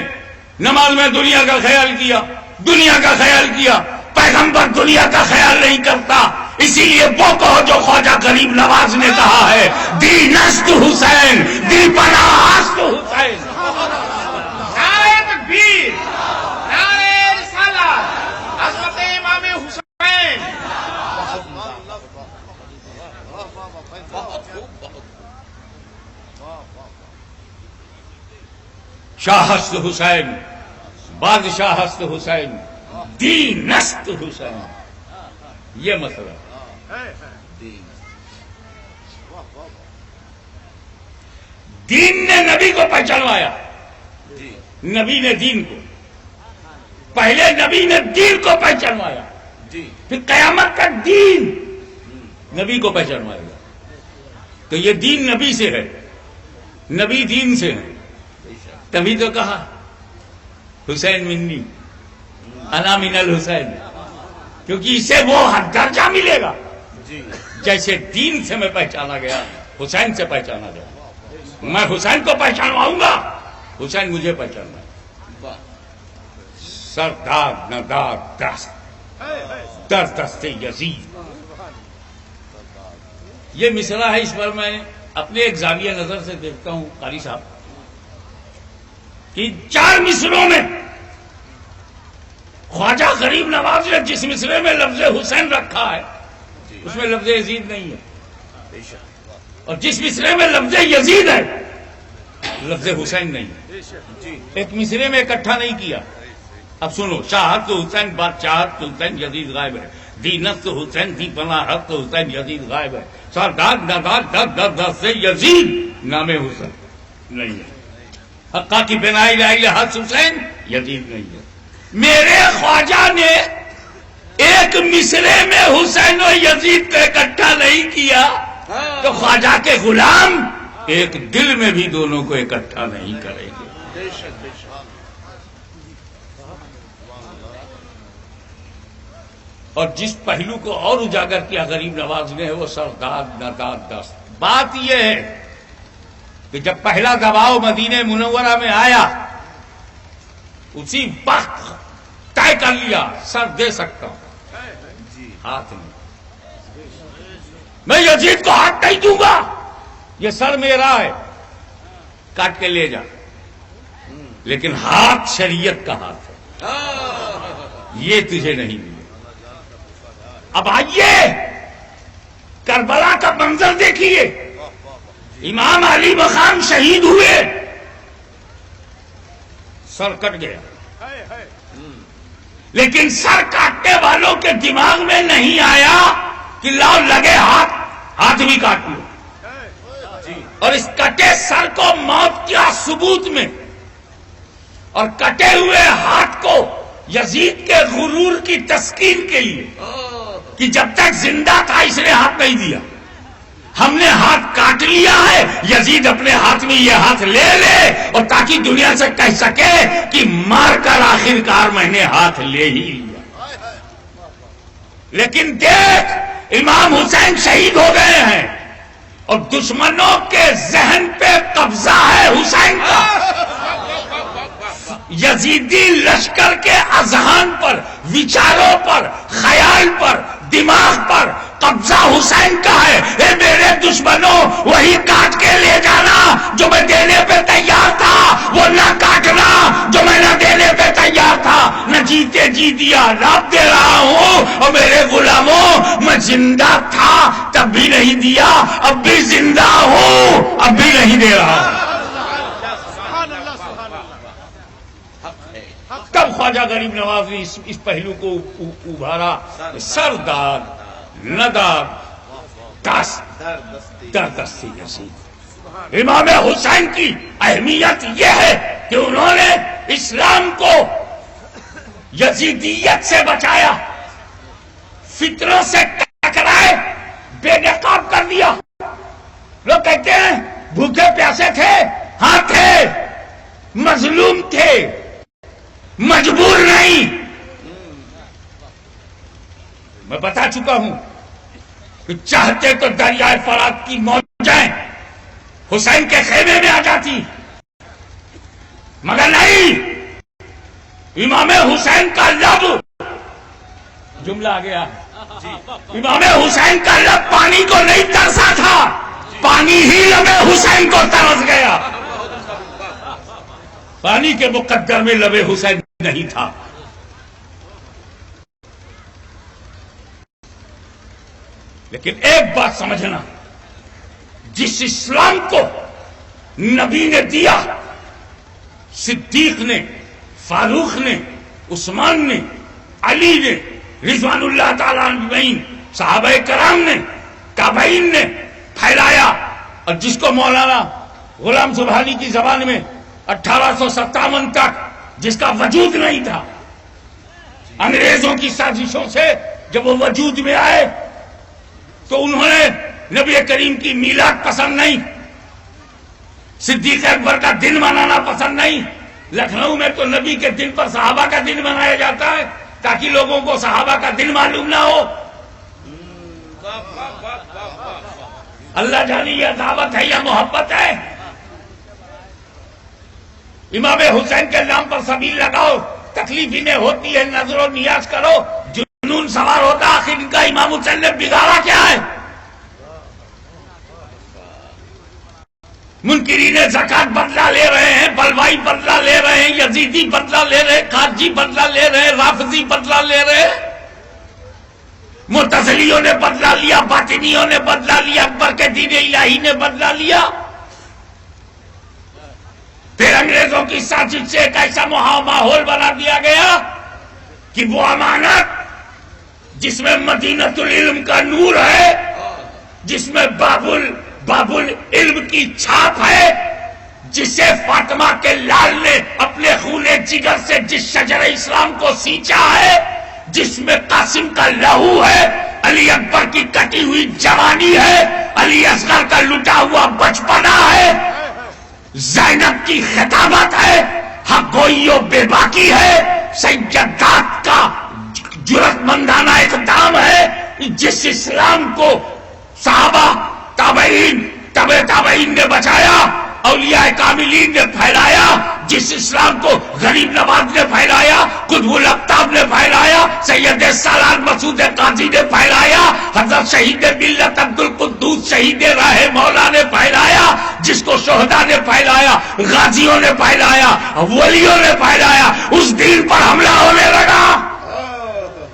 نماز میں دنیا کا خیال کیا دنیا کا خیال کیا پیغمبر دنیا کا خیال نہیں کرتا اسی لیے وہ کہو جو خواجہ غریب نواز نے کہا ہے دی نست حسین دی پناہ است حسین نعرہ تکبیر نعرہ رسالت حضرت امام حسین شاہ است حسین، بادشاہ است حسین، دین است حسین، یہ مسئلہ ہے۔ دین نے نبی کو پہچانوایا، نبی نے دین کو، پہلے نبی نے دین کو پہچانوایا، پھر قیامت تک دین نبی کو پہچانوائے گا۔ تو یہ دین نبی سے ہے، نبی دین سے ہے، تبھی تو کہا حسین منی انا من الحسین، کیونکہ اسے وہ درجہ ملے گا جیسے دین سے میں پہچانا گیا، حسین سے پہچانا گیا۔ میں حسین کو پہچانواؤں گا، حسین مجھے پہچاننا۔ سردار ندار دست در دست یزید، یہ مصرع ہے۔ اس پر میں اپنے ایک زاویہ نظر سے دیکھتا ہوں قاری صاحب کہ 4 مصروں میں خواجہ غریب نواز نے جس مصرے میں لفظ حسین رکھا ہے اس میں لفظ یزید نہیں ہے، اور جس مصرے میں لفظ یزید ہے لفظ حسین نہیں ہے۔ ایک مصرے میں اکٹھا نہیں کیا۔ اب سنو، شاہت تو حسین، بادشاہت تو حسین، یزید غائب ہے، دینت تو حسین، دی پناہت تو حسین، یزید غائب ہے، سردار ندار در دست یزید، نام حسین نہیں ہے، حقا کی بنائی لائی لحظ حسین، یزید نہیں ہے۔ میرے خواجہ نے ایک مصرے میں حسین و یزید کو اکٹھا نہیں کیا تو خواجہ کے غلام ایک دل میں بھی دونوں کو اکٹھا نہیں کریں گے۔ اور جس پہلو کو اور اجاگر کیا غریب نواز نے وہ سردار ندار دست۔ بات یہ ہے کہ جب پہلا دباؤ مدینہ منورہ میں آیا اسی وقت طے کر لیا سر دے سکتا ہوں، ہاتھ نہیں، میں یزید کو ہاتھ نہیں دوں گا، یہ سر میرا ہے، کاٹ کے لے جا، لیکن ہاتھ شریعت کا ہاتھ ہے، یہ تجھے نہیں ملے۔ اب آئیے کربلا کا منظر دیکھیے، امام علی مقام شہید ہوئے، سر کٹ گیا، لیکن سر کاٹنے والوں کے دماغ میں نہیں آیا کہ لاؤ لگے ہاتھ بھی کاٹ لو، اور اس کٹے سر کو موت کیا ثبوت میں، اور کٹے ہوئے ہاتھ کو یزید کے غرور کی تسکین کے لیے کہ جب تک زندہ تھا اس نے ہاتھ نہیں دیا، ہم نے ہاتھ کاٹ لیا ہے، یزید اپنے ہاتھ میں یہ ہاتھ لے لے، اور تاکہ دنیا سے کہہ سکے کہ مار کر آخر کار میں نے ہاتھ لے ہی لیا۔ لیکن دیکھ امام حسین شہید ہو گئے ہیں اور دشمنوں کے ذہن پہ قبضہ ہے حسین کا، یزیدی لشکر کے اذہان پر، وچاروں پر، خیال پر، دماغ پر قبضہ حسین کا ہے۔ اے میرے دشمنوں، وہی کاٹ کے لے جانا جو میں دینے پہ تیار تھا، وہ نہ کاٹنا جو میں نہ دینے پہ تیار تھا، نہ جیتے جی دیا، نہ دے رہا ہوں، اور میرے غلاموں میں زندہ تھا تب بھی نہیں دیا، اب بھی زندہ ہوں اب بھی نہیں دے رہا ہوں۔ تب خواجہ غریب نواز نے اس پہلو کو ابھارا، سردار ندار دست در دست یزید۔ امام حسین کی اہمیت یہ ہے کہ انہوں نے اسلام کو یزیدیت سے بچایا، فتنوں سے ٹکرائے، بے نقاب کر دیا۔ لوگ کہتے ہیں بھوکے پیاسے تھے، ہاں تھے، مظلوم تھے، مجبور نہیں۔ میں بتا چکا ہوں کہ چاہتے تو دریائے فرات کی موجیں حسین کے خیمے میں آ جاتی، مگر نہیں، امام حسین کا لب، جملہ آ گیا، امام حسین کا لب پانی کو نہیں ترسا تھا، پانی ہی لب حسین کو ترس گیا۔ پانی کے مقدر میں لب حسین نہیں تھا۔ لیکن ایک بات سمجھنا، جس اسلام کو نبی نے دیا، صدیق نے، فاروق نے، عثمان نے، علی نے، رضوان اللہ تعالیٰ اجمعین، صحابہ کرام نے، تابعین نے پھیلایا، اور جس کو مولانا غلام سبحانی کی زبان میں 1857 تک جس کا وجود نہیں تھا، انگریزوں کی سازشوں سے جب وہ وجود میں آئے تو انہوں نے نبی کریم کی میلاد پسند نہیں، صدیق اکبر کا دن منانا پسند نہیں۔ لکھنؤ میں تو نبی کے دن پر صحابہ کا دن منایا جاتا ہے تاکہ لوگوں کو صحابہ کا دن معلوم نہ ہو۔ اللہ جانی یہ دعوت ہے یا محبت ہے؟ امام حسین کے نام پر سبیل لگاؤ، تکلیف انہیں ہوتی ہے، نظر و نیاز کرو، جنون سوار ہوتا، آخر ان کا امام حسین نے بگاڑا کیا ہے؟ منکرین زکات بدلہ لے رہے ہیں، بلوائی بدلہ لے رہے ہیں، یزیدی بدلہ لے رہے ہیں، خارجی بدلہ لے رہے ہیں، رافضی بدلہ لے رہے ہیں، معتزلیوں نے بدلہ لیا، باطنیوں نے بدلہ لیا، اکبر کے دین الہی نے بدلہ لیا۔ پھر انگریزوں کی سازش سے ایک ایسا ماحول بنا دیا گیا کہ وہ امانت جس میں مدینۃ العلم کا نور ہے، جس میں باب العلم کی چھاپ ہے، جسے فاطمہ کے لال نے اپنے خون جگر سے جس شجر اسلام کو سینچا ہے، جس میں قاسم کا لہو ہے، علی اکبر کی کٹی ہوئی جوانی ہے، علی اصغر کا لٹا ہوا بچپنا ہے، زینب کی خطابت ہے، حق گوئی و بے باکی ہے، سجدات کا جرأت مندانہ اقدام ہے، جس اسلام کو صحابہ، تابعین، تبع تابعین نے بچایا، اولیاء کاملین نے پھیلایا، جس اسلام کو غریب نواز نے پھیلایا، قطب الاقطاب نے پھیلایا، سید سالار مسعود قاضی نے پھیلایا، حضرت شہید ملت عبد القدوس شہید راہ مولا نے پھیلایا، جس کو شہداء نے پھیلایا، غازیوں نے پھیلایا، ولیوں نے پھیلایا، اس دین پر حملہ ہونے لگا،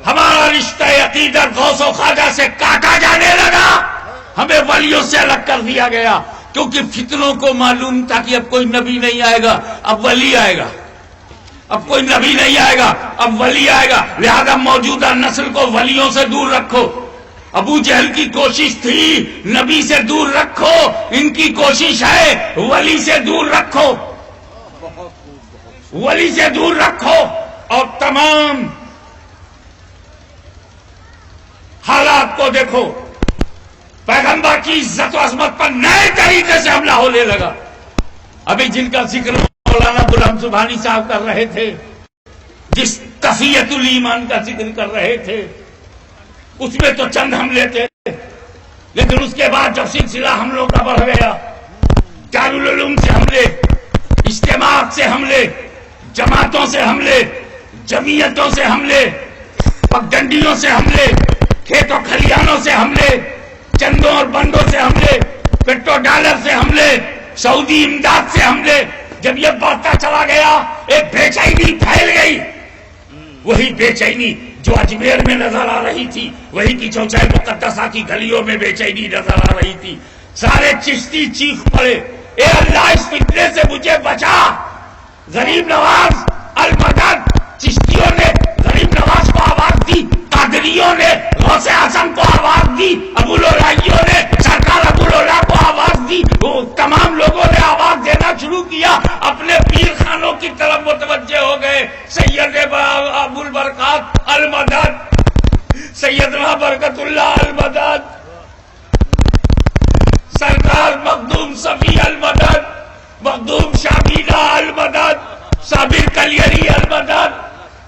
ہمارا رشتہ عقیدت غوث و خواجہ سے کاٹا جانے لگا، ہمیں ولیوں سے الگ کر دیا گیا، کیونکہ فتنوں کو معلوم تھا کہ اب کوئی نبی نہیں آئے گا، اب ولی آئے گا، اب کوئی نبی نہیں آئے گا، اب ولی آئے گا، لہذا موجودہ نسل کو ولیوں سے دور رکھو۔ ابو جہل کی کوشش تھی نبی سے دور رکھو، ان کی کوشش ہے ولی سے دور رکھو، ولی سے دور رکھو، اور تمام حالات کو دیکھو، پیغمبر کی عزت و عظمت پر نئے طریقے سے حملہ ہونے لگا۔ ابھی جن کا ذکر مولانا غلام سبحانی صاحب کر رہے تھے، جس تفیت الایمان کا ذکر کر رہے تھے، اس میں تو چند حملے تھے، لیکن اس کے بعد جب سلسلہ حملوں کا بڑھ گیا، دارالعلوم سے حملے، اجتماعات سے حملے، جماعتوں سے حملے، جمعیتوں سے حملے، پگڈنڈیوں سے حملے، کھیت و کھلیانوں سے حملے، چندوں اور بندوں سے حملے، پیٹرو ڈالر سے حملے، سعودی امداد سے حملے، جب یہ بڑھتا چلا گیا ایک بے چینی پھیل گئی، وہی بے چینی جو اجمیر میں نظر آ رہی تھی، وہی کی چوچائے مقدسہ کی گلیوں میں بے چینی نظر آ رہی تھی، سارے چشتی چیخ پڑے، اے اللہ اس فتنے سے مجھے بچا، غریب نواز المدد، چشتیوں نے غریب نواز کو آواز دی، قادریوں نے غوث اعظم کو آواز دی، ابو الولائیوں نے سرکار ابو الولا کو آواز دی، وہ تمام لوگوں نے آواز دینا شروع کیا، اپنے پیر خانوں کی طرف متوجہ ہو گئے، سید ابو البرکات المدد، سیدنا برکت اللہ المدد، سرکار مخدوم صفی المدد، مخدوم شابینہ المدد، صابر کلیری المدد،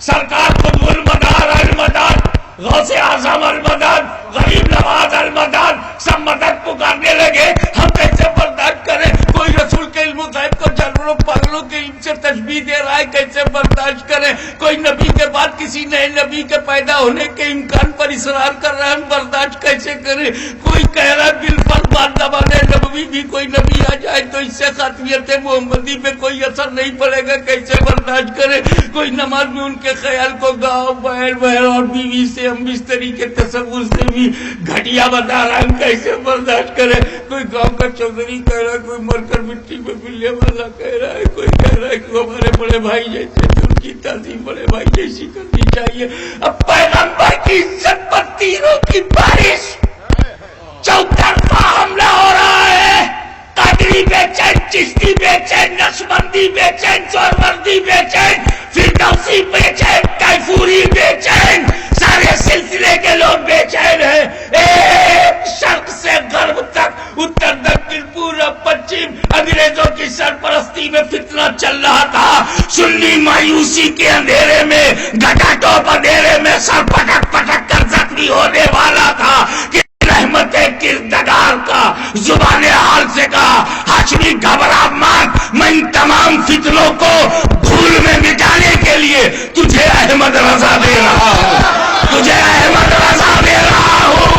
سرکار قطب المدار المدد، غوث اعظم المدد، غریب نواز المدد، سب مدد پکارنے لگے۔ ہم کیسے برداشت کریں؟ کوئی رسول کے علم غیب کو جانوروں پاگلوں کے علم سے تشبیہ دے رہا ہے، کیسے برداشت کریں؟ کوئی نبی کے بعد کسی نئے نبی کے پیدا ہونے کے امکان پر اصرار کر رہا ہے، ہم برداشت کیسے کریں؟ کوئی کہہ رہا ہے بالفرض بعد زمانے نبوی بھی کوئی نبی آ جائے تو کیسے خاتمیت محمدی پہ کوئی اثر نہیں پڑے گا، کیسے برداشت کرے؟ کوئی نماز میں ان کے خیال کو گاؤں بہن اور بیوی سے ہم بستری کے تصور سے بھی گھٹیا بتا رہا ہے، کیسے برداشت کرے؟ کوئی گاؤں کا چودھری کہہ رہا ہے، کوئی مر کر مٹی میں ملنے والا کہہ رہا ہے، کوئی کہہ رہا ہے کہ ہمارے بڑے بھائی جیسے، ان کی تعظیم بڑے بھائی جیسی کرنی چاہیے۔ اب پیغمبر کی عزت پر تیروں کی بارش، چوطرفہ حملہ ہو رہا ہے، قادری بے چین، چشتی بے چین، نقشبندی بے چین، سہروردی بے چین، فردوسی بے چین، کیفوری بے چین، سارے سلسلے کے لوگ بے چین ہیں۔ ایک شرق سے غرب تک، اتر دکن پورب پچھم، انگریزوں کی سرپرستی میں فتنہ چل رہا تھا۔ سنی مایوسی کے اندھیرے میں، گھٹا ٹوپ اندھیرے میں سر پٹک پٹک کر زخمی ہونے والا تھا کہ رحمت کردگار کا زبان حال سے کہا، ہاشمی گھبرا مت، میں ان تمام فتنوں کو دھول میں مٹانے کے لیے تجھے احمد رضا دے رہا ہوں، تجھے احمد رضا دے رہا ہوں۔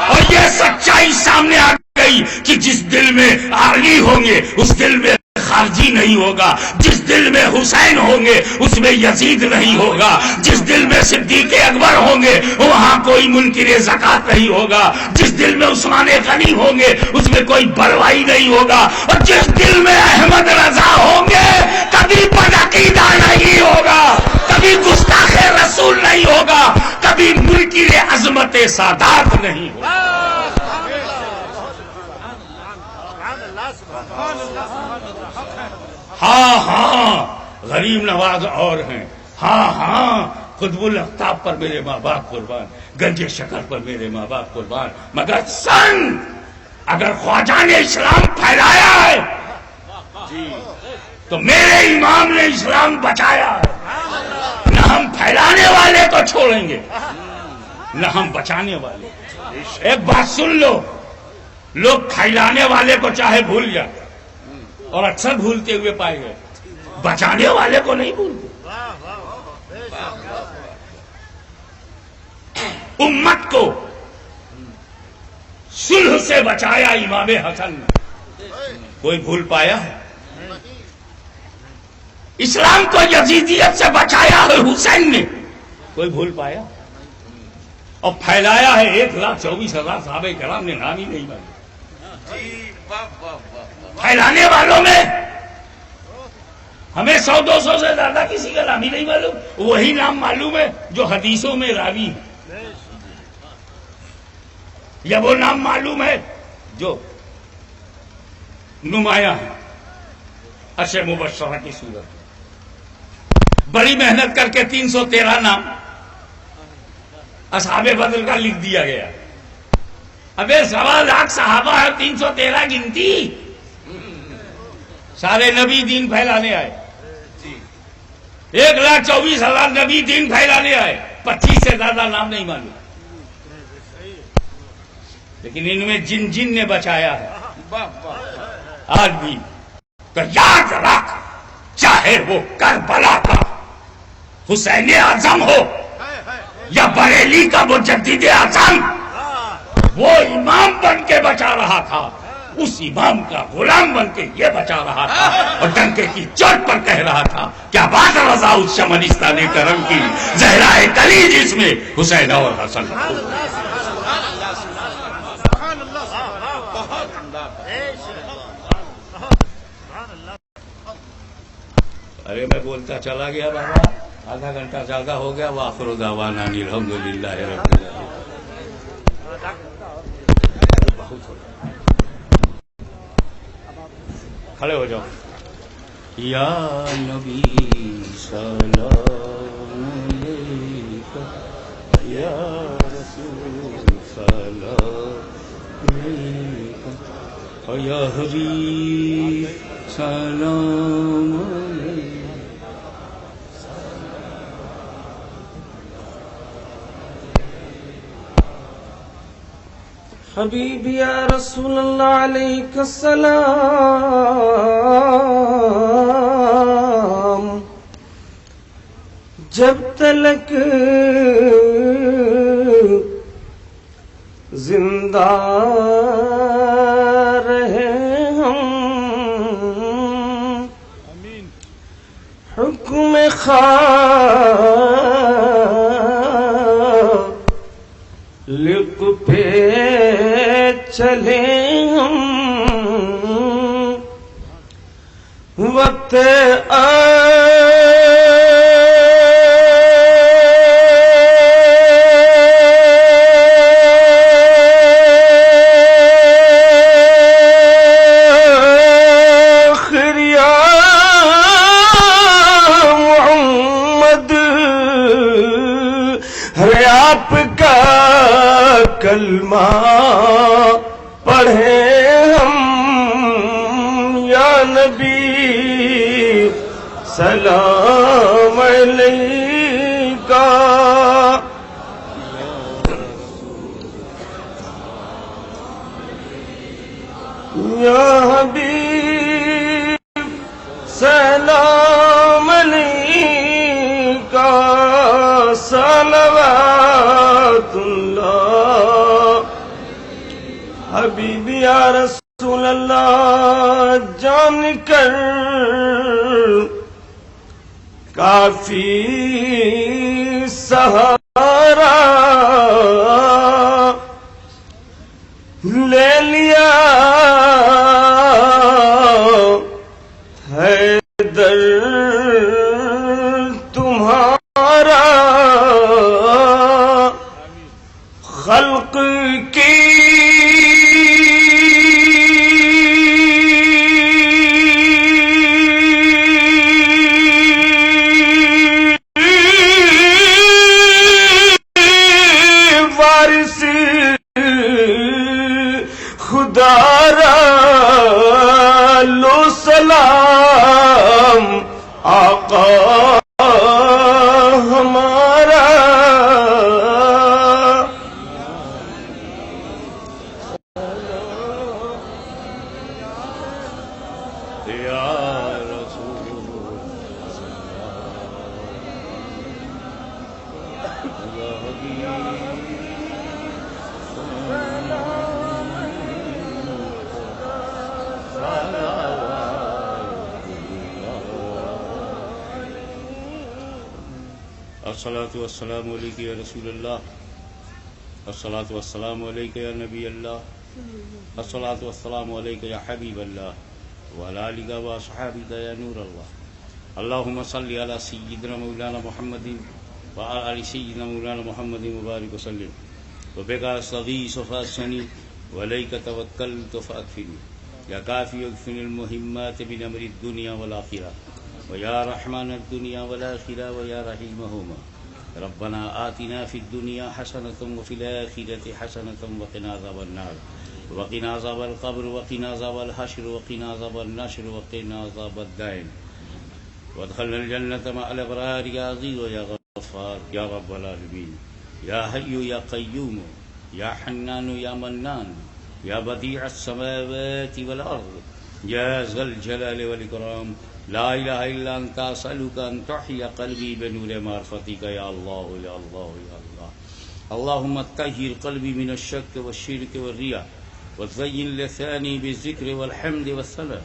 اور یہ سچائی سامنے آ گئی کہ جس دل میں علی ہوں گے اس دل میں خارجی نہیں ہوگا، جس دل میں حسین ہوں گے اس میں یزید نہیں ہوگا، جس دل میں صدیق اکبر ہوں گے وہاں کوئی منکر زکات نہیں ہوگا، جس دل میں عثمان غنی ہوں گے اس میں کوئی بروائی نہیں ہوگا، اور جس دل میں احمد رضا ہوں گے کبھی بدعقیدہ نہیں ہوگا، کبھی گستاخ رسول نہیں ہوگا، کبھی منکر عظمت سادات نہیں ہوگا۔ ہاں ہاں غریب نواز اور ہیں، ہاں ہاں قطب الافطاب پر میرے ماں باپ قربان، گنج شکر پر میرے ماں باپ قربان، مگر سن اگر خواجہ نے اسلام پھیلایا ہے تو میرے امام نے اسلام بچایا ہے، نہ ہم پھیلانے والے کو چھوڑیں گے نہ ہم بچانے والے۔ ایک بات سن لو، لوگ پھیلانے والے کو چاہے بھول جائے اور اکثر بھولتے ہوئے پائے گئے، بچانے والے کو نہیں بھولتے۔ امت کو صلح سے بچایا امام حسن نے، کوئی بھول پایا ہے؟ اسلام کو یزیدیت سے بچایا ہے حسین نے، کوئی بھول پایا؟ اور پھیلایا ہے 1,24,000 صحابہ کرام نے، نام ہی نہیں مانا۔ پھیلانے والوں میں ہمیں 100-200 سے زیادہ کسی کا نام ہی نہیں معلوم، وہی نام معلوم ہے جو حدیثوں میں راوی ہے، یا وہ نام معلوم ہے جو نمایاں ہے عشر مبشرہ کی صورت۔ بڑی محنت کر کے 313 نام اصحاب بدر کا لکھ دیا گیا۔ ابے 1.25 لاکھ صحابہ ہے، 313 گنتی؟ سارے نبی دین پھیلانے آئے، 1,24,000 نبی دین پھیلانے آئے، 25 سے زیادہ نام نہیں معلوم، لیکن ان میں جن جن نے بچایا ہے آج بھی تو یاد رکھ، چاہے وہ کربلا کا حسین اعظم ہو یا بریلی کا مجدد اعظم، وہ امام بن کے بچا رہا تھا، اس امام کا غلام بن کے یہ بچا رہا تھا، اور ڈنکے کی چوٹ پر کہہ رہا تھا کیا بات رضا اس شمنستان کرم کی، زہرائے کلی جس میں حسین اور حسن۔ ارے میں بولتا چلا گیا بابا، آدھا گھنٹہ زیادہ ہو گیا۔ وآخر دعوانا ان الحمدللہ رب العالمین۔ کھڑے ہو جاؤ۔ یا نبی سلام علیکہ، یا رسول سلام علیکہ، یا حبیب سلام علیکہ۔ حبیبی یا رسول اللہ علیہ السلام، جب تلک زندہ رہے ہم حکم خالق پہ چلے ہم وقت کلمہ پڑھے ہم یا نبی سلام علیکہ یا حبیب سلام علیکہ صلوات اللہ حبیبی یا رسول اللہ جان کر کافی سہارا لے لیا ہے در تمہارا خلق کی وارث خدا را لو سلام آقا ہمارا الصلاة والسلام علیک یا رسول اللہ، الصلاة والسلام علیک یا نبی اللہ، الصلاة والسلام علیک یا حبیب اللہ وعلی آلک و اصحابک یا نور اللہ. اللہم صلی علی سیدنا مولانا محمد وعلی آل سیدنا مولانا محمد مبارک وسلم. وبک استغیث فاغثنی وعلیک توکلت فاکفنی یا کافی اکفنی المہمات من امر الدنیا والآخرہ ویا رحمن الدنیا والآخرہ ویا رحیمہما. ربنا آتنا فی الدنیا حسنة وفی الآخرة حسنة وقنا عذاب النار وقنا عذاب القبر وقنا عذاب الحشر وقنا عذاب النشر وقنا عذاب الدین وادخلنا الجنة مع الأبرار یا عزیز و یا غفار یا رب العالمین. یا حی یا قیوم یا حنان یا منان یا بدیع السماوات والأرض یا ذا الجلال والإکرام. لا الہ الا انت اسألک ان تحیی قلبی بنور معرفتک یا اللہ یا اللہ یا اللہ. اللہم طہر قلبی من الشک والشرک والریاء وزین لسانی بالذکر والحمد والصلاة.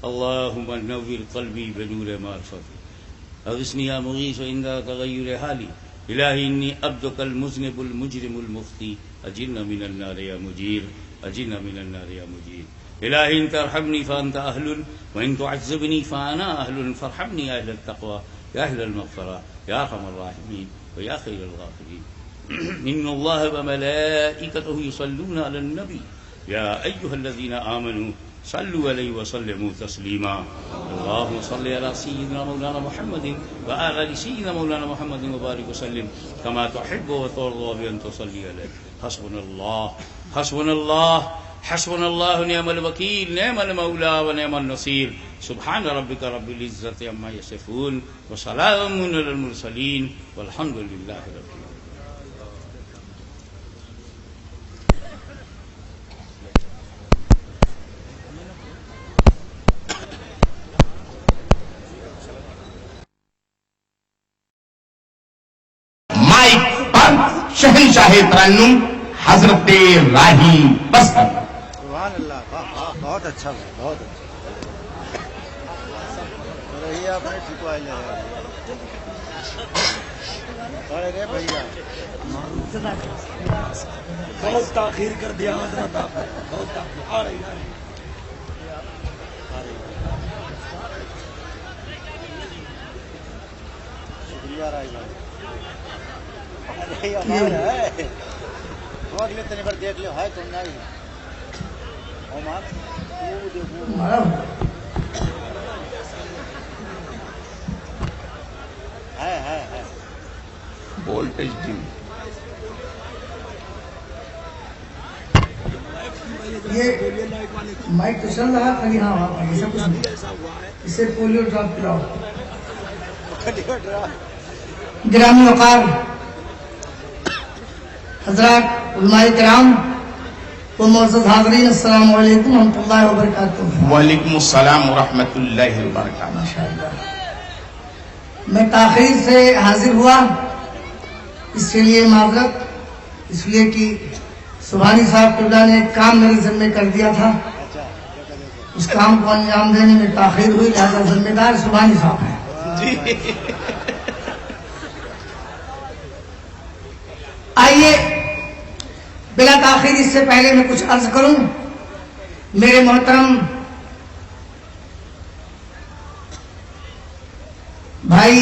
اللہم نور قلبی بنور معرفتک. اغثنی یا مغیث عند تغیر حالی. الہی انی عبدک المذنب المجرم المخطی. اجرنا من النار یا مجیر، اجرنا من النار یا مجیر. الہی ان ترحمنی فانت اہل وان تعذبنی فانا اہل فارحمنی اہل التقوی یا اہل المغفرہ یا ارحم الراحمین ویا خیر الغافرین. ان اللہ وملائکتہ یصلون علی النبی یا ایہا الذین آمنوا صلوا علیہ وسلموا تسلیما. اللہم صل علی سیدنا مولانا محمد وعلی آل سیدنا مولانا محمد مبارک وسلم کما تحب وترضى بأن تصلی علیہ. حسبنا اللہ حسبنا اللہ حسبنا اللہ نعم الوکیل نعم المولا و نعم النصیر. سبحان ربک رب العزت عما یصفون وسلام علی المرسلین والحمد للہ رب العالمین. شہنشاہ ترنم حضرت راہی بستر. سبحان اللہ. بہت اچھا بہت اچھا. رہی آپ نے ٹھیک آئے لے رہے بھیا. بہت تاخیر کر دیا حضرت آپ نے. بہت تاخیر. آ رہی شکریہ رائی بھائی. اگلے تین بار دیکھ لو ہے تم نہیں ہے وولٹیج ڈی. یہ مائک تو چل رہا خالی. ہاں وہاں پر ایسا کچھ نہیں. اسے پولیو ڈراپ پلاؤ. گرامی وقار حضرات علماء کرام و معزز حاضرین، السلام علیکم ورحمۃ اللہ وبرکاتہ. وعلیکم السلام ورحمۃ اللہ وبرکاتہ. ماشاءاللہ میں تاخیر سے حاضر ہوا، اس کے لیے معذرت، اس لیے کہ سبحانی صاحب قبلہ نے ایک کام میرے ذمہ کر دیا تھا، اس کام کو انجام دینے میں تاخیر ہوئی، لہذا ذمہ دار سبحانی صاحب ہیں. آئیے بلا تاخیر اس سے پہلے میں کچھ عرض کروں. میرے محترم بھائی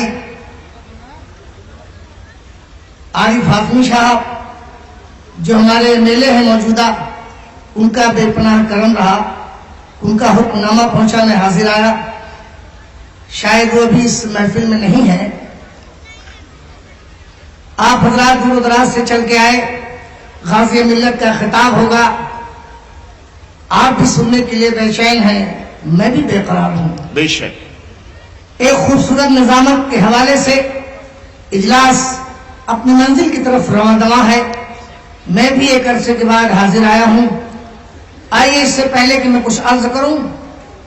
عارف حاتمی صاحب جو ہمارے میلے ہیں موجودہ، ان کا بے پناہ کرم رہا، ان کا حکم نامہ پہنچا، میں حاضر آیا. شاید وہ بھی اس محفل میں نہیں ہے. آپ حضرات دور و دراز سے چل کے آئے، غازی ملت کا خطاب ہوگا، آپ بھی سننے کے لیے بے چین ہیں، میں بھی بے قرار ہوں. بے شک. ایک خوبصورت نظامت کے حوالے سے اجلاس اپنی منزل کی طرف رواں دواں ہے. میں بھی ایک عرصے کے بعد حاضر آیا ہوں. آئیے اس سے پہلے کہ میں کچھ عرض کروں،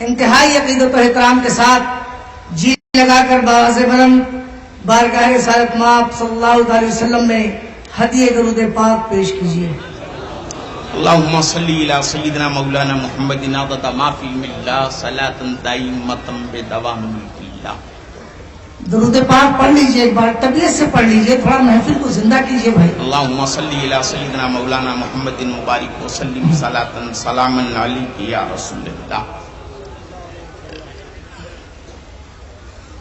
انتہائی عقیدت و احترام کے ساتھ جی لگا کر باواز بلند بارگاہ رسالت مآب صلی اللہ علیہ وسلم میں ہدیہ درود پاک پیش کیجیے. اللہم صلی علی سیدنا مولانا محمد عدد ما فی علم اللہ صلاۃ دائمۃ بدوام ملک اللہ. درود پاک پڑھ لیجیے، ایک بار طبیعت سے پڑھ لیجیے، تھوڑا محفل کو زندہ کیجیے بھائی. اللہم صلی علی سیدنا مولانا محمد مبارک وسلم صلاۃ سلاما علیک یا رسول اللہ.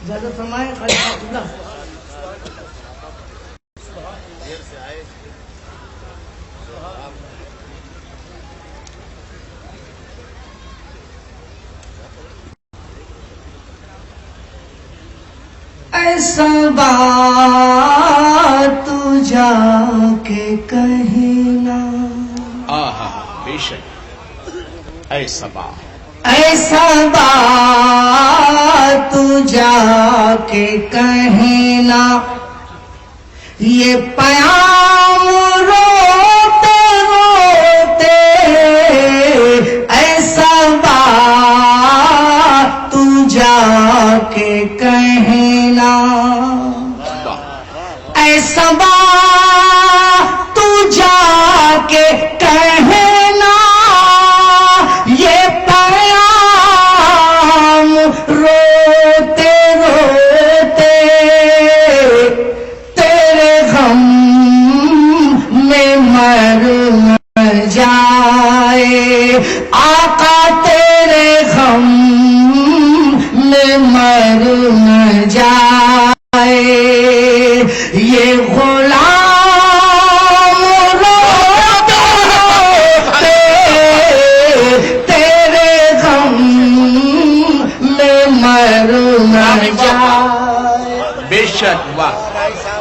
اجازت فرمائیں خلیفہ اللہ. ایسا بات تو جا کے کہنا، بے شک. ایسا بات، ایسا بات تو جا کے کہنا، یہ پیام روتے روتے، ایسا بات تو جا کے کہنا، ایسا بات تو جا کے کہنا، یہ پیام روتے روتے تیرے غم میں مر جائے، آقا تیرے غم میں مر جائے، یہ غلام روتے روتے تیرے غم میں مر جائے. بے شک. واہ،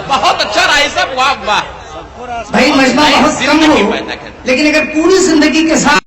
بہت اچھا رائے صاحب. واہ واہ. بھائی مجمع بہت کم ہو، لیکن اگر پوری زندگی کے ساتھ